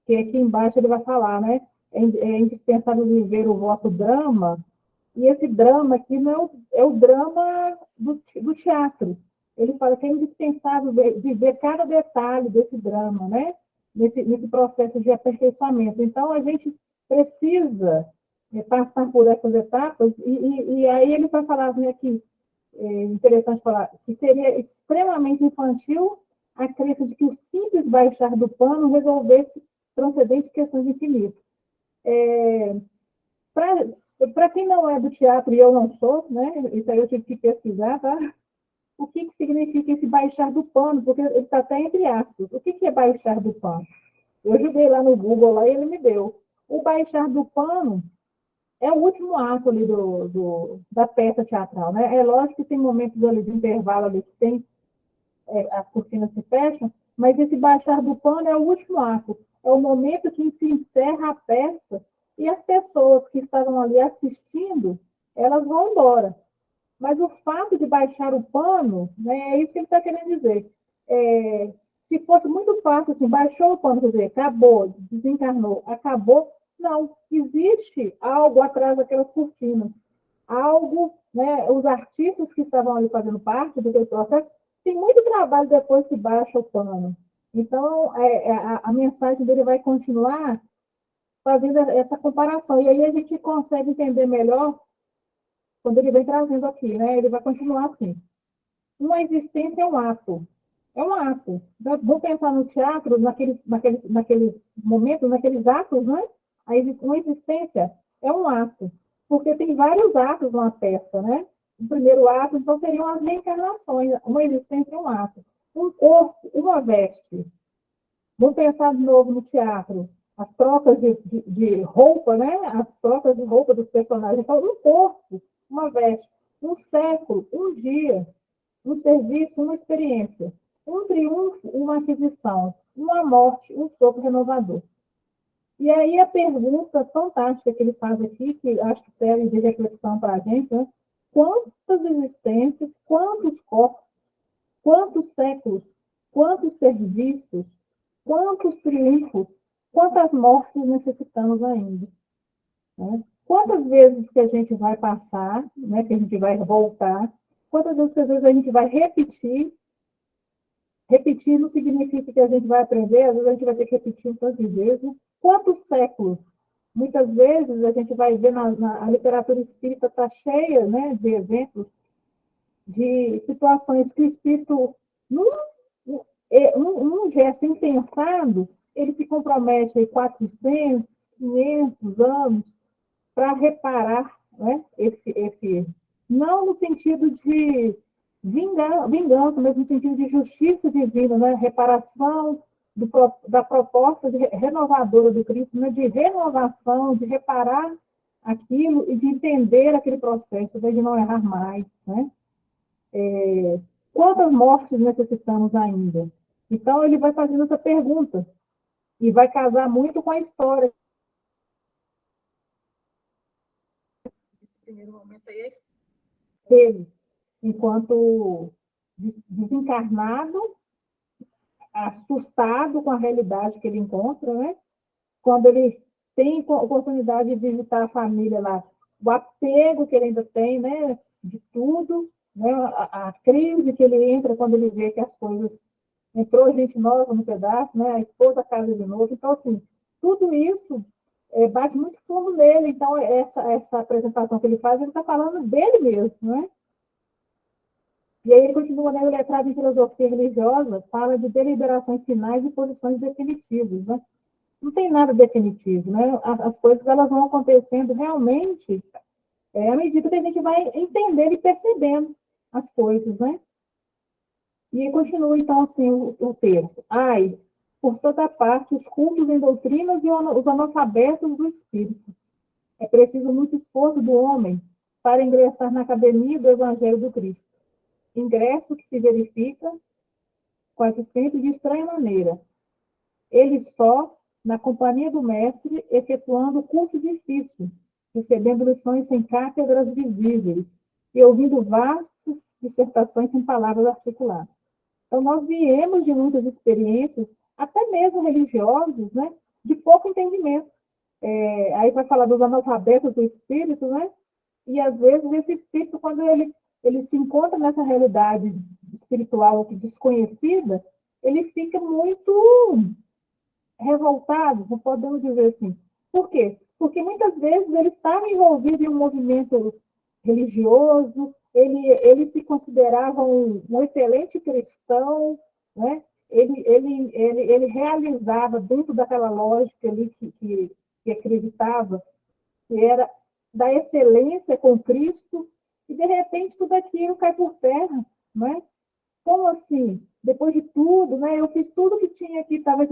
Que aqui embaixo ele vai falar, né? É indispensável viver o vosso drama, e esse drama aqui não é o drama do teatro. Ele fala que é indispensável viver cada detalhe desse drama, né? Nesse processo de aperfeiçoamento. Então, a gente precisa passar por essas etapas, e aí ele vai falar, né, que é interessante falar, que seria extremamente infantil a crença de que o simples baixar do pano resolvesse transcendentes questões de infinito. Para quem não é do teatro, e eu não sou, né? Isso aí eu tive que pesquisar, tá? O que significa esse baixar do pano? Porque ele está até entre aspas. O que é baixar do pano? Eu joguei lá no Google lá, e ele me deu. O baixar do pano é o último ato ali da peça teatral, né? É lógico que tem momentos ali de intervalo ali que tem as cortinas se fecham, mas esse baixar do pano é o último ato, é o momento que se encerra a peça e as pessoas que estavam ali assistindo, elas vão embora. Mas o fato de baixar o pano, né, é isso que ele está querendo dizer. Se fosse muito fácil, assim, baixou o pano, quer dizer, acabou, desencarnou, acabou. Não, existe algo atrás daquelas cortinas. Algo, né, os artistas que estavam ali fazendo parte do processo, tem muito trabalho depois que baixa o pano. Então, a mensagem dele vai continuar fazendo essa comparação. E aí a gente consegue entender melhor quando ele vem trazendo aqui, né? Ele vai continuar assim. Uma existência é um ato. É um ato. Vamos pensar no teatro, naqueles momentos, naqueles atos, né? Uma existência é um ato. Porque tem vários atos numa peça, né? O primeiro ato, então, seriam as reencarnações. Uma existência é um ato. Um corpo, uma veste. Vamos pensar de novo no teatro. As trocas de roupa, né? As trocas de roupa dos personagens. Então, um corpo, uma veste. Um século, um dia. Um serviço, uma experiência. Um triunfo, uma aquisição. Uma morte, um sopro renovador. E aí a pergunta fantástica que ele faz aqui, que acho que serve de reflexão para a gente, né? Quantas existências, quantos corpos, quantos séculos, quantos serviços, quantos triunfos, quantas mortes necessitamos ainda? Né? Quantas vezes que a gente vai passar, né, que a gente vai voltar, quantas vezes que às vezes a gente vai repetir. Repetir não significa que a gente vai aprender, às vezes a gente vai ter que repetir um tanto de vezes. Quantos séculos? Muitas vezes a gente vai ver a literatura espírita está cheia, né, de exemplos de situações que o espírito, num gesto impensado, ele se compromete aí 400, 500 anos para reparar, né, não no sentido de vingança, mas no sentido de justiça divina, né, reparação da proposta renovadora do Cristo, né, de renovação, de reparar aquilo e de entender aquele processo, de não errar mais, né? Quantas mortes necessitamos ainda? Então, ele vai fazendo essa pergunta e vai casar muito com a história. Nesse primeiro momento aí, a história dele, enquanto desencarnado, assustado com a realidade que ele encontra, né? Quando ele tem oportunidade de visitar a família lá, o apego que ele ainda tem, né? De tudo, né? A crise que ele entra quando ele vê que as coisas... Entrou gente nova no pedaço, né? A esposa casa de novo. Então, assim, tudo isso bate muito fundo nele. Então, essa apresentação que ele faz, ele está falando dele mesmo, né? E aí ele continua, né? O letrado em filosofia religiosa fala de deliberações finais e posições definitivas, né? Não tem nada definitivo, né? As coisas elas vão acontecendo realmente à medida que a gente vai entendendo e percebendo as coisas, né? E continua, então, assim, o texto. Ai, por toda parte, os cultos em doutrinas e os analfabetos do espírito. É preciso muito esforço do homem para ingressar na academia do Evangelho do Cristo. Ingresso que se verifica quase sempre de estranha maneira. Ele só, na companhia do mestre, efetuando curso difícil, recebendo lições sem cátedras visíveis e ouvindo vastas dissertações sem palavras articuladas. Então, nós viemos de muitas experiências, até mesmo religiosas, né, de pouco entendimento. Aí vai falar dos analfabetos do espírito, né? E, às vezes, esse espírito, quando ele se encontra nessa realidade espiritual desconhecida, ele fica muito revoltado, não podemos dizer assim. Por quê? Porque muitas vezes ele estava envolvido em um movimento religioso, ele se considerava um excelente cristão, né? Ele realizava dentro daquela lógica ali que acreditava que era da excelência com Cristo, e de repente tudo aquilo cai por terra, né? Como assim? Depois de tudo, né? Eu fiz tudo que tinha aqui, estava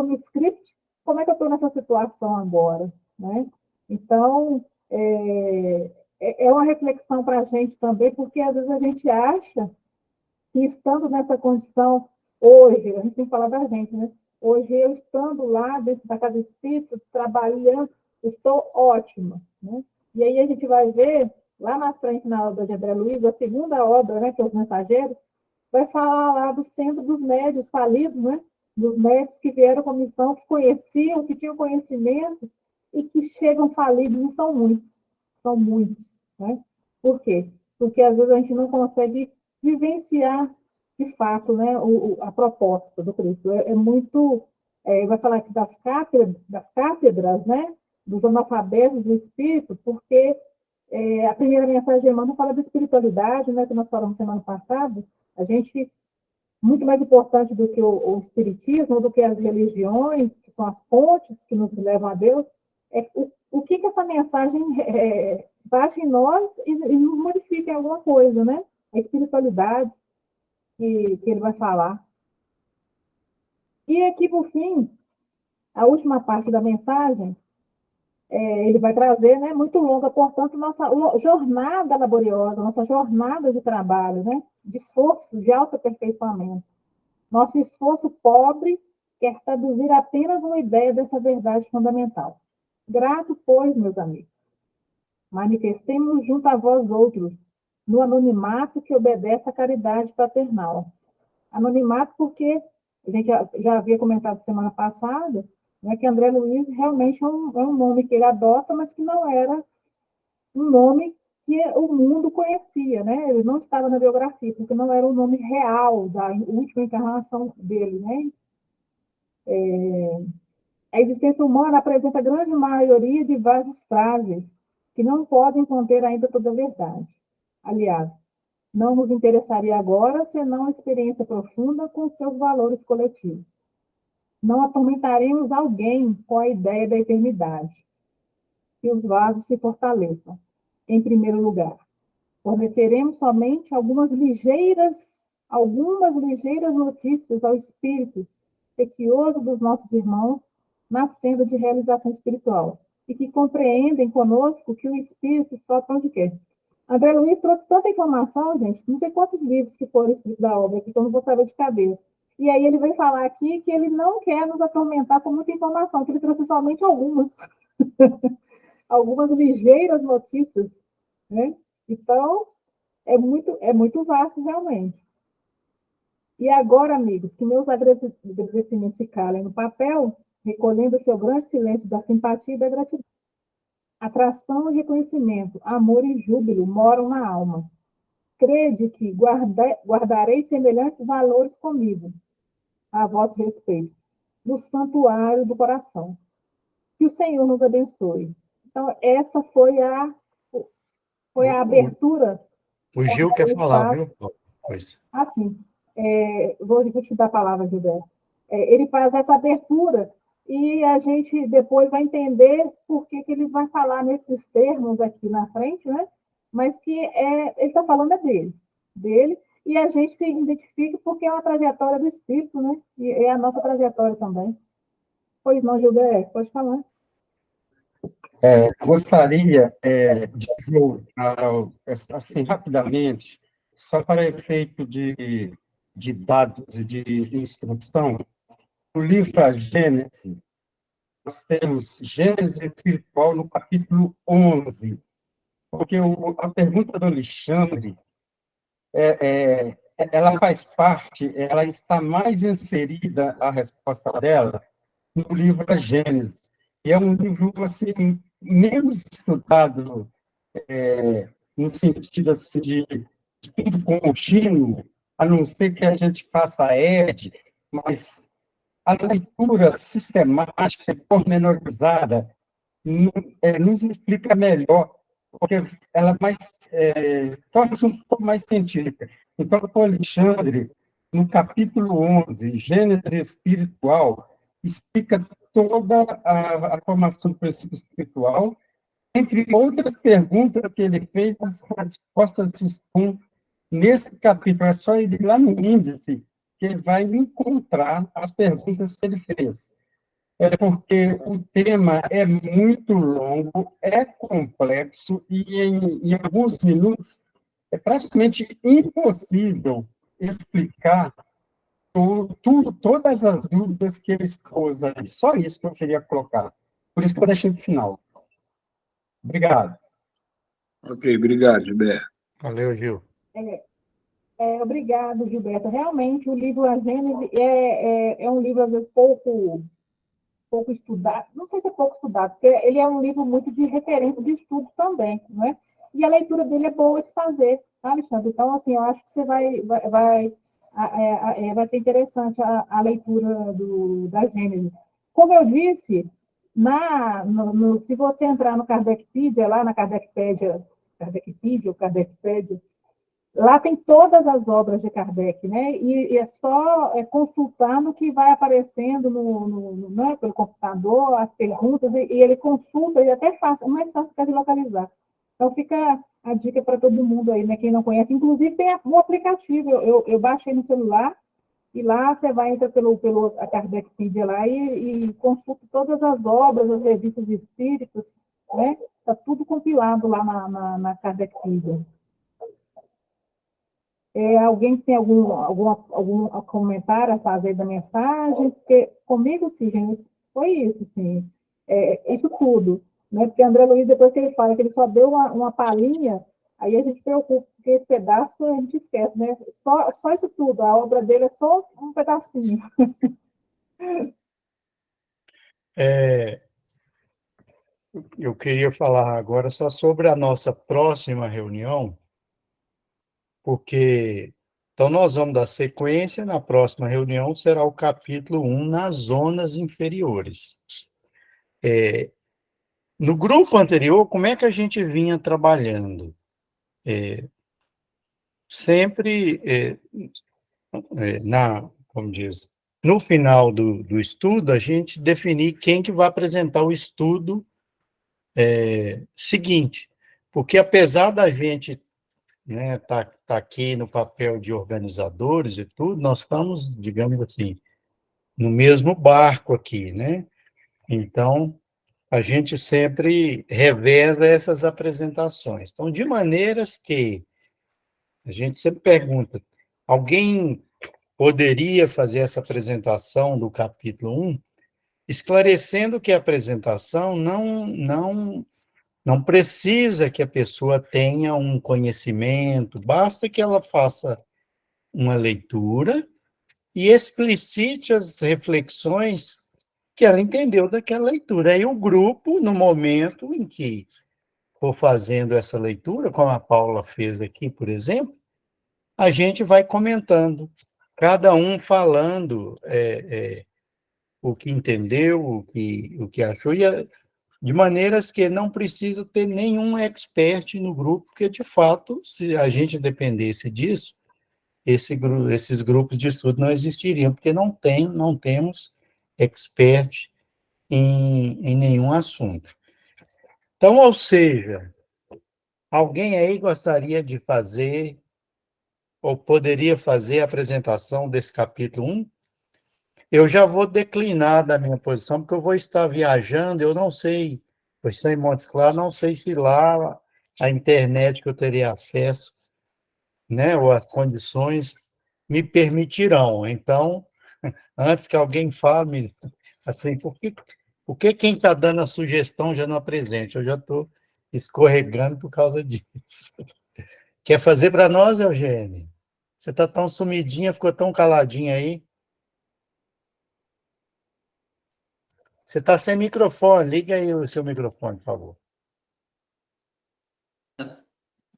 no script, como é que eu estou nessa situação agora, né? Então, é uma reflexão para a gente também, porque às vezes a gente acha que estando nessa condição, hoje, a gente tem que falar da gente, né? Hoje, eu estando lá dentro da Casa Espírita, trabalhando, estou ótima, né? E aí a gente vai ver, lá na frente, na obra de André Luiz, a segunda obra, né, que é Os Mensageiros, vai falar lá do centro dos médios falidos, né? Dos médios que vieram com missão, que conheciam, que tinham conhecimento e que chegam falidos, e são muitos, né? Por quê? Porque às vezes a gente não consegue vivenciar de fato, né, a proposta do Cristo. Muito, vai falar aqui das cátedras, né, dos analfabetos do Espírito, porque a primeira mensagem de Emmanuel fala da espiritualidade, né, que nós falamos semana passada. A gente, muito mais importante do que o Espiritismo, do que as religiões, que são as pontes que nos levam a Deus, é o que essa mensagem baixa em nós e nos modifica em alguma coisa, né? A espiritualidade que ele vai falar. E aqui, por fim, a última parte da mensagem, ele vai trazer, né, muito longa, portanto, nossa jornada laboriosa, nossa jornada de trabalho, né, de esforço, de autoaperfeiçoamento. Nosso esforço pobre quer traduzir apenas uma ideia dessa verdade fundamental. Grato, pois, meus amigos, manifestemos junto a vós outros, no anonimato que obedece à caridade fraternal. Anonimato porque a gente já havia comentado semana passada, né, que André Luiz realmente é um nome que ele adota, mas que não era um nome que o mundo conhecia, né? Ele não estava na biografia, porque não era o nome real da última encarnação dele, né? A existência humana apresenta a grande maioria de vasos frágeis, que não podem conter ainda toda a verdade. Aliás, não nos interessaria agora senão a experiência profunda com seus valores coletivos. Não atormentaremos alguém com a ideia da eternidade. Que os vasos se fortaleçam. Em primeiro lugar, forneceremos somente algumas ligeiras notícias ao espírito respeituoso dos nossos irmãos na senda de realização espiritual e que compreendem conosco que o Espírito sopra onde quer. André Luiz trouxe tanta informação, gente, não sei quantos livros que foram escritos da obra, que eu não vou saber de cabeça. E aí ele vem falar aqui que ele não quer nos atormentar com muita informação, que ele trouxe somente algumas, algumas ligeiras notícias, né? Então, é muito vasto, realmente. E agora, amigos, que meus agradecimentos se calem no papel, recolhendo o seu grande silêncio da simpatia e da gratidão. Atração e reconhecimento, amor e júbilo moram na alma. Crede que guardarei semelhantes valores comigo, a vosso respeito, no santuário do coração. Que o Senhor nos abençoe. Então, essa foi a abertura. O Gil quer falar, viu? Pois. Assim, vou te dar a palavra, Gilberto. Ele faz essa abertura e a gente depois vai entender por que ele vai falar nesses termos aqui na frente, né? Mas que ele está falando dele, e a gente se identifica porque é uma trajetória do Espírito, né? E é a nossa trajetória também. Pois não, Gilberto, pode falar. Gostaria de voltar, assim, rapidamente, só para efeito de dados e de instrução. No livro A Gênese, nós temos Gênese espiritual no capítulo 11, porque a pergunta do Alexandre, ela faz parte, ela está mais inserida, a resposta dela, no livro A Gênese. E é um livro, assim, menos estudado, no sentido assim, de estudo contínuo, a não ser que a gente faça a ED, mas a leitura sistemática e pormenorizada nos explica melhor, porque ela torna-se um pouco mais científica. Então, o Alexandre, no capítulo 11, Gênese espiritual, explica toda a formação do princípio espiritual, entre outras perguntas que ele fez, as respostas estão nesse capítulo. É só ele ir lá no índice que ele vai encontrar as perguntas que ele fez. Porque o tema é muito longo, é complexo, e em alguns minutos é praticamente impossível explicar todas as dúvidas que ele expôs ali. Só isso que eu queria colocar. Por isso que eu deixei no final. Obrigado. Ok, obrigado, Gilberto. Valeu, Gil. Obrigado, Gilberto. Realmente, o livro A Gênese é um livro, às vezes, pouco estudado. Não sei se é pouco estudado, porque ele é um livro muito de referência de estudo também, né? E a leitura dele é boa de fazer, tá, Alexandre? Então, assim, eu acho que você vai ser interessante a leitura da Gênese. Como eu disse, se você entrar no Kardecpedia, lá na Kardecpedia, lá tem todas as obras de Kardec, né? E é só consultar no que vai aparecendo né, pelo computador, as perguntas, e ele consulta, e até fácil, mais fácil de localizar. Então, fica a dica para todo mundo aí, né? Quem não conhece. Inclusive, tem um aplicativo, eu baixei no celular, e lá você vai entrar pelo a Kardecpedia lá e consulta todas as obras, as revistas espíritas, né? Está tudo compilado lá na Kardecpedia. Alguém tem algum comentário a fazer da mensagem? Porque comigo, sim, gente, foi isso, sim. Isso tudo. Né? Porque André Luiz, depois que ele fala que ele só deu uma palhinha, aí a gente preocupa, porque esse pedaço a gente esquece, né? Só isso tudo, a obra dele é só um pedacinho. Eu queria falar agora só sobre a nossa próxima reunião, porque então nós vamos dar sequência, na próxima reunião será o capítulo 1, nas zonas inferiores. No grupo anterior, como é que a gente vinha trabalhando? Sempre, como diz, no final do estudo, a gente definir quem que vai apresentar o estudo seguinte, porque apesar da gente tá aqui no papel de organizadores e tudo, nós estamos, digamos assim, no mesmo barco aqui, né? Então, a gente sempre reveza essas apresentações. Então, de maneiras que a gente sempre pergunta, alguém poderia fazer essa apresentação do capítulo 1, esclarecendo que a apresentação não precisa que a pessoa tenha um conhecimento, basta que ela faça uma leitura e explicite as reflexões que ela entendeu daquela leitura. Aí o grupo, no momento em que for fazendo essa leitura, como a Paula fez aqui, por exemplo, a gente vai comentando, cada um falando o que entendeu, o que achou, de maneiras que não precisa ter nenhum expert no grupo, porque, de fato, se a gente dependesse disso, esses grupos de estudo não existiriam, porque não temos expert em nenhum assunto. Então, ou seja, alguém aí gostaria de fazer, ou poderia fazer a apresentação desse capítulo 1? Eu já vou declinar da minha posição, porque eu vou estar viajando, eu não sei, eu estou em Montes Claros, não sei se lá a internet que eu teria acesso, né, ou as condições me permitirão. Então, antes que alguém fale, assim, por que quem está dando a sugestão já não apresente? Eu já estou escorregando por causa disso. Quer fazer para nós, Eugênio? Você está tão sumidinha, ficou tão caladinha aí. Você está sem microfone, liga aí o seu microfone, por favor.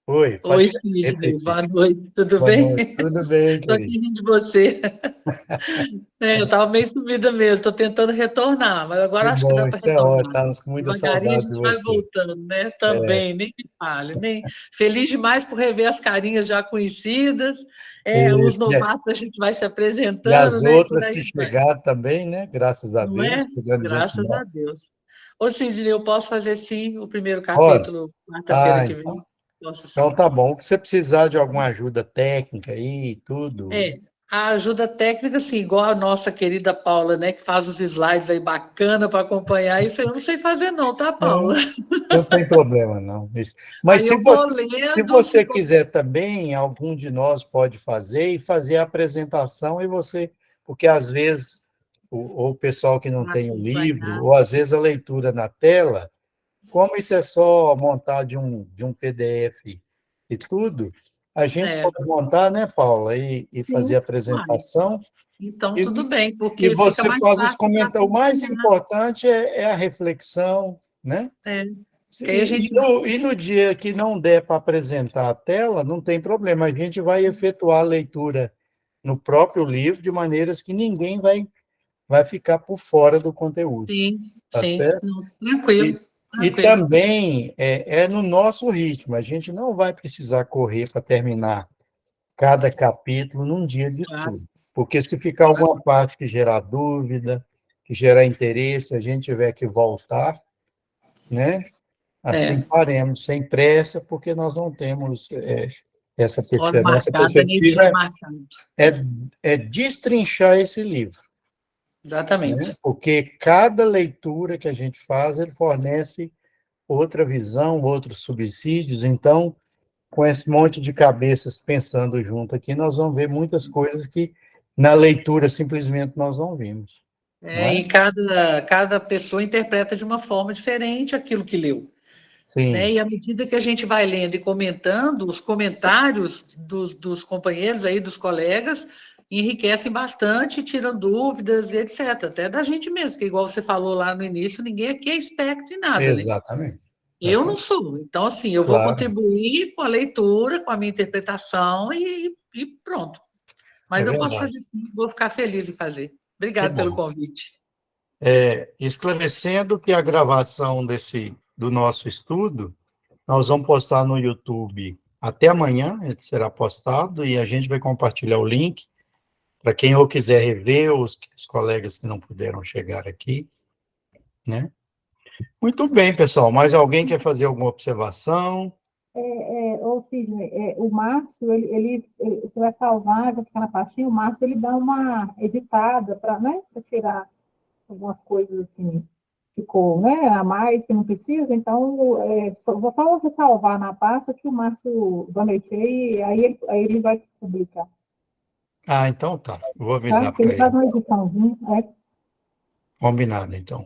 Oi, pode Oi, Sidney, repetir. boa noite, tudo Boa bem? noite, tudo bem, Estou aqui querido? rindo de você. Eu estava meio sumida mesmo, estou tentando retornar, mas Que agora acho que bom, dá para isso é ótimo, retornar. estamos com muita Devagarinho a saudade de gente vai você. voltando, né? Também, nem me fale. Feliz demais por rever as carinhas já conhecidas, os Isso, novatos a gente vai se e as apresentando, né? E por outras que aí vai, chegaram também, né? Graças a não Deus, é? chegando gente Graças a nova. Deus. Ô, Sidney, eu posso fazer sim o primeiro Pode? capítulo quarta-feira que Então, vem? Posso então sim. tá bom. Se você precisar de alguma ajuda técnica aí, tudo, É, a ajuda técnica, assim, igual a nossa querida Paula, né, que faz os slides aí bacana para acompanhar, isso eu não sei fazer não, tá, Paula? não, não tem problema, não. Mas Aí se eu vou se lendo, se você for... quiser também, algum de nós pode fazer e fazer a apresentação e você, porque às vezes ou o pessoal que não para tem o livro, acompanhar. ou às vezes a leitura na tela, como isso é só montar de um PDF e tudo, a gente É, pode montar, né, Paula, e fazer a Sim. vai. apresentação. Então, E, tudo bem, e porque fica você mais faz os fácil para comentários. O mais acompanhar. importante é a reflexão, né? É, que aí a gente... E no dia que não der para apresentar a tela, não tem problema, a gente vai efetuar a leitura no próprio livro, de maneiras que ninguém vai ficar por fora do conteúdo, Sim, tá sim, certo? não, tranquilo, E tranquilo. também é no nosso ritmo, a gente não vai precisar correr para terminar cada capítulo num dia de Tá? estudo, porque se ficar alguma parte que gerar dúvida, que gerar interesse, a gente tiver que voltar, né? Assim É, faremos, sem pressa, porque nós não temos hora a nossa marcada, nem perspectiva dia marcado. é, é destrinchar esse livro, né? Exatamente. Porque cada leitura que a gente faz, ele fornece outra visão, outros subsídios, então, com esse monte de cabeças pensando junto aqui, nós vamos ver muitas coisas que na leitura simplesmente nós não vimos, não É, é? e cada pessoa interpreta de uma forma diferente aquilo que leu. Né? Sim, E à medida que a gente vai lendo e comentando, os comentários dos companheiros aí, dos colegas, enriquecem bastante, tiram dúvidas e etc. Até da gente mesmo, que igual você falou lá no início, ninguém aqui é esperto em nada, né? exatamente, Eu não exatamente, sou. Então, assim, eu vou claro, contribuir com a leitura, com a minha interpretação e pronto. é Mas eu posso verdade, fazer sim, vou ficar feliz em fazer. que Obrigada pelo bom. convite. Esclarecendo que a gravação do nosso estudo, nós vamos postar no YouTube até amanhã, ele será postado, e a gente vai compartilhar o link para quem ou quiser rever, os colegas que não puderam chegar aqui, né? Muito bem, pessoal. Mais alguém quer fazer alguma observação? Ô, Sidney, o Márcio, você vai salvar, vai ficar na pastinha, o Márcio, ele dá uma editada para, né, para tirar algumas coisas assim, ficou, né, a mais que não precisa, então, só você salvar na pasta que o Márcio vai mexer e aí ele vai publicar, Ah, então tá. Vou tá? avisar Porque ele para faz ele. uma ediçãozinha, Combinado, então.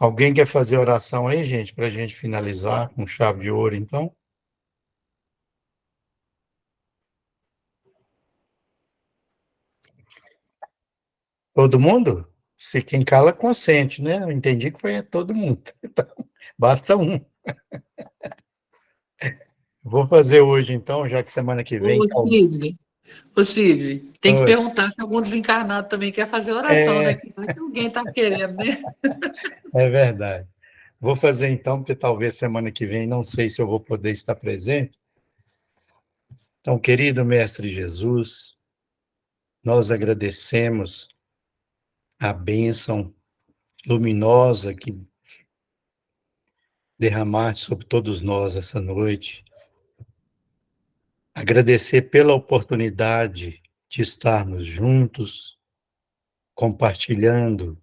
Alguém quer fazer oração aí, gente, para a gente finalizar com chave de ouro, então? Todo mundo? Se quem cala, consente, né? Eu entendi que foi todo mundo. Então, basta um. Vou fazer hoje, então, já que semana que vem. Ô, Sidney, tem que Oi. perguntar se algum desencarnado também quer fazer oração, né? É, Que vai que alguém está querendo, né? é verdade. Vou fazer então, porque talvez semana que vem não sei se eu vou poder estar presente. Então, querido Mestre Jesus, nós agradecemos a bênção luminosa que derramaste sobre todos nós essa noite. Agradecer pela oportunidade de estarmos juntos, compartilhando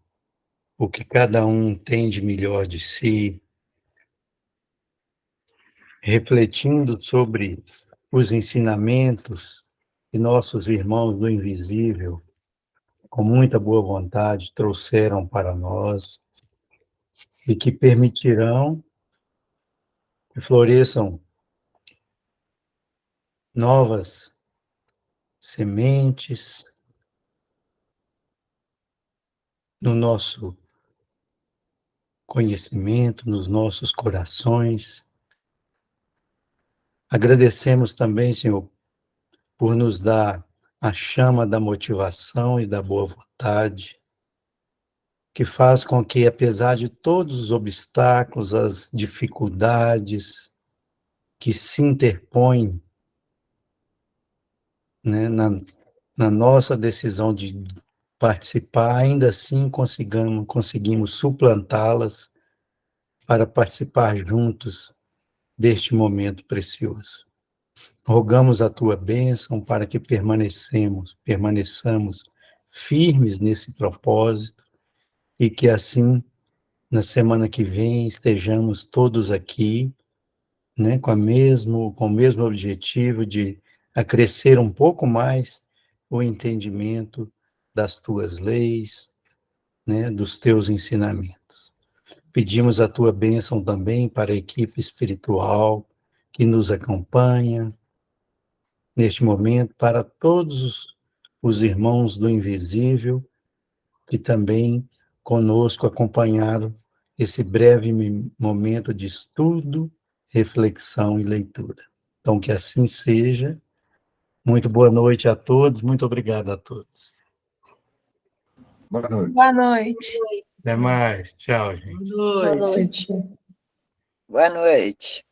o que cada um tem de melhor de si, refletindo sobre os ensinamentos que nossos irmãos do invisível, com muita boa vontade, trouxeram para nós e que permitirão que floresçam novas sementes no nosso conhecimento, nos nossos corações. Agradecemos também, Senhor, por nos dar a chama da motivação e da boa vontade, que faz com que, apesar de todos os obstáculos, as dificuldades que se interpõem, né, na nossa decisão de participar, ainda assim conseguimos suplantá-las para participar juntos deste momento precioso. Rogamos a tua bênção para que permaneçamos firmes nesse propósito e que assim, na semana que vem, estejamos todos aqui, né, com o mesmo objetivo de acrescer um pouco mais o entendimento das tuas leis, né, dos teus ensinamentos. Pedimos a tua bênção também para a equipe espiritual que nos acompanha neste momento, para todos os irmãos do invisível que também conosco acompanharam esse breve momento de estudo, reflexão e leitura. Então, que assim seja. Muito boa noite a todos, muito obrigado a todos. Boa noite. Boa noite. Até mais. Tchau, gente. Boa noite. Boa noite. Boa noite.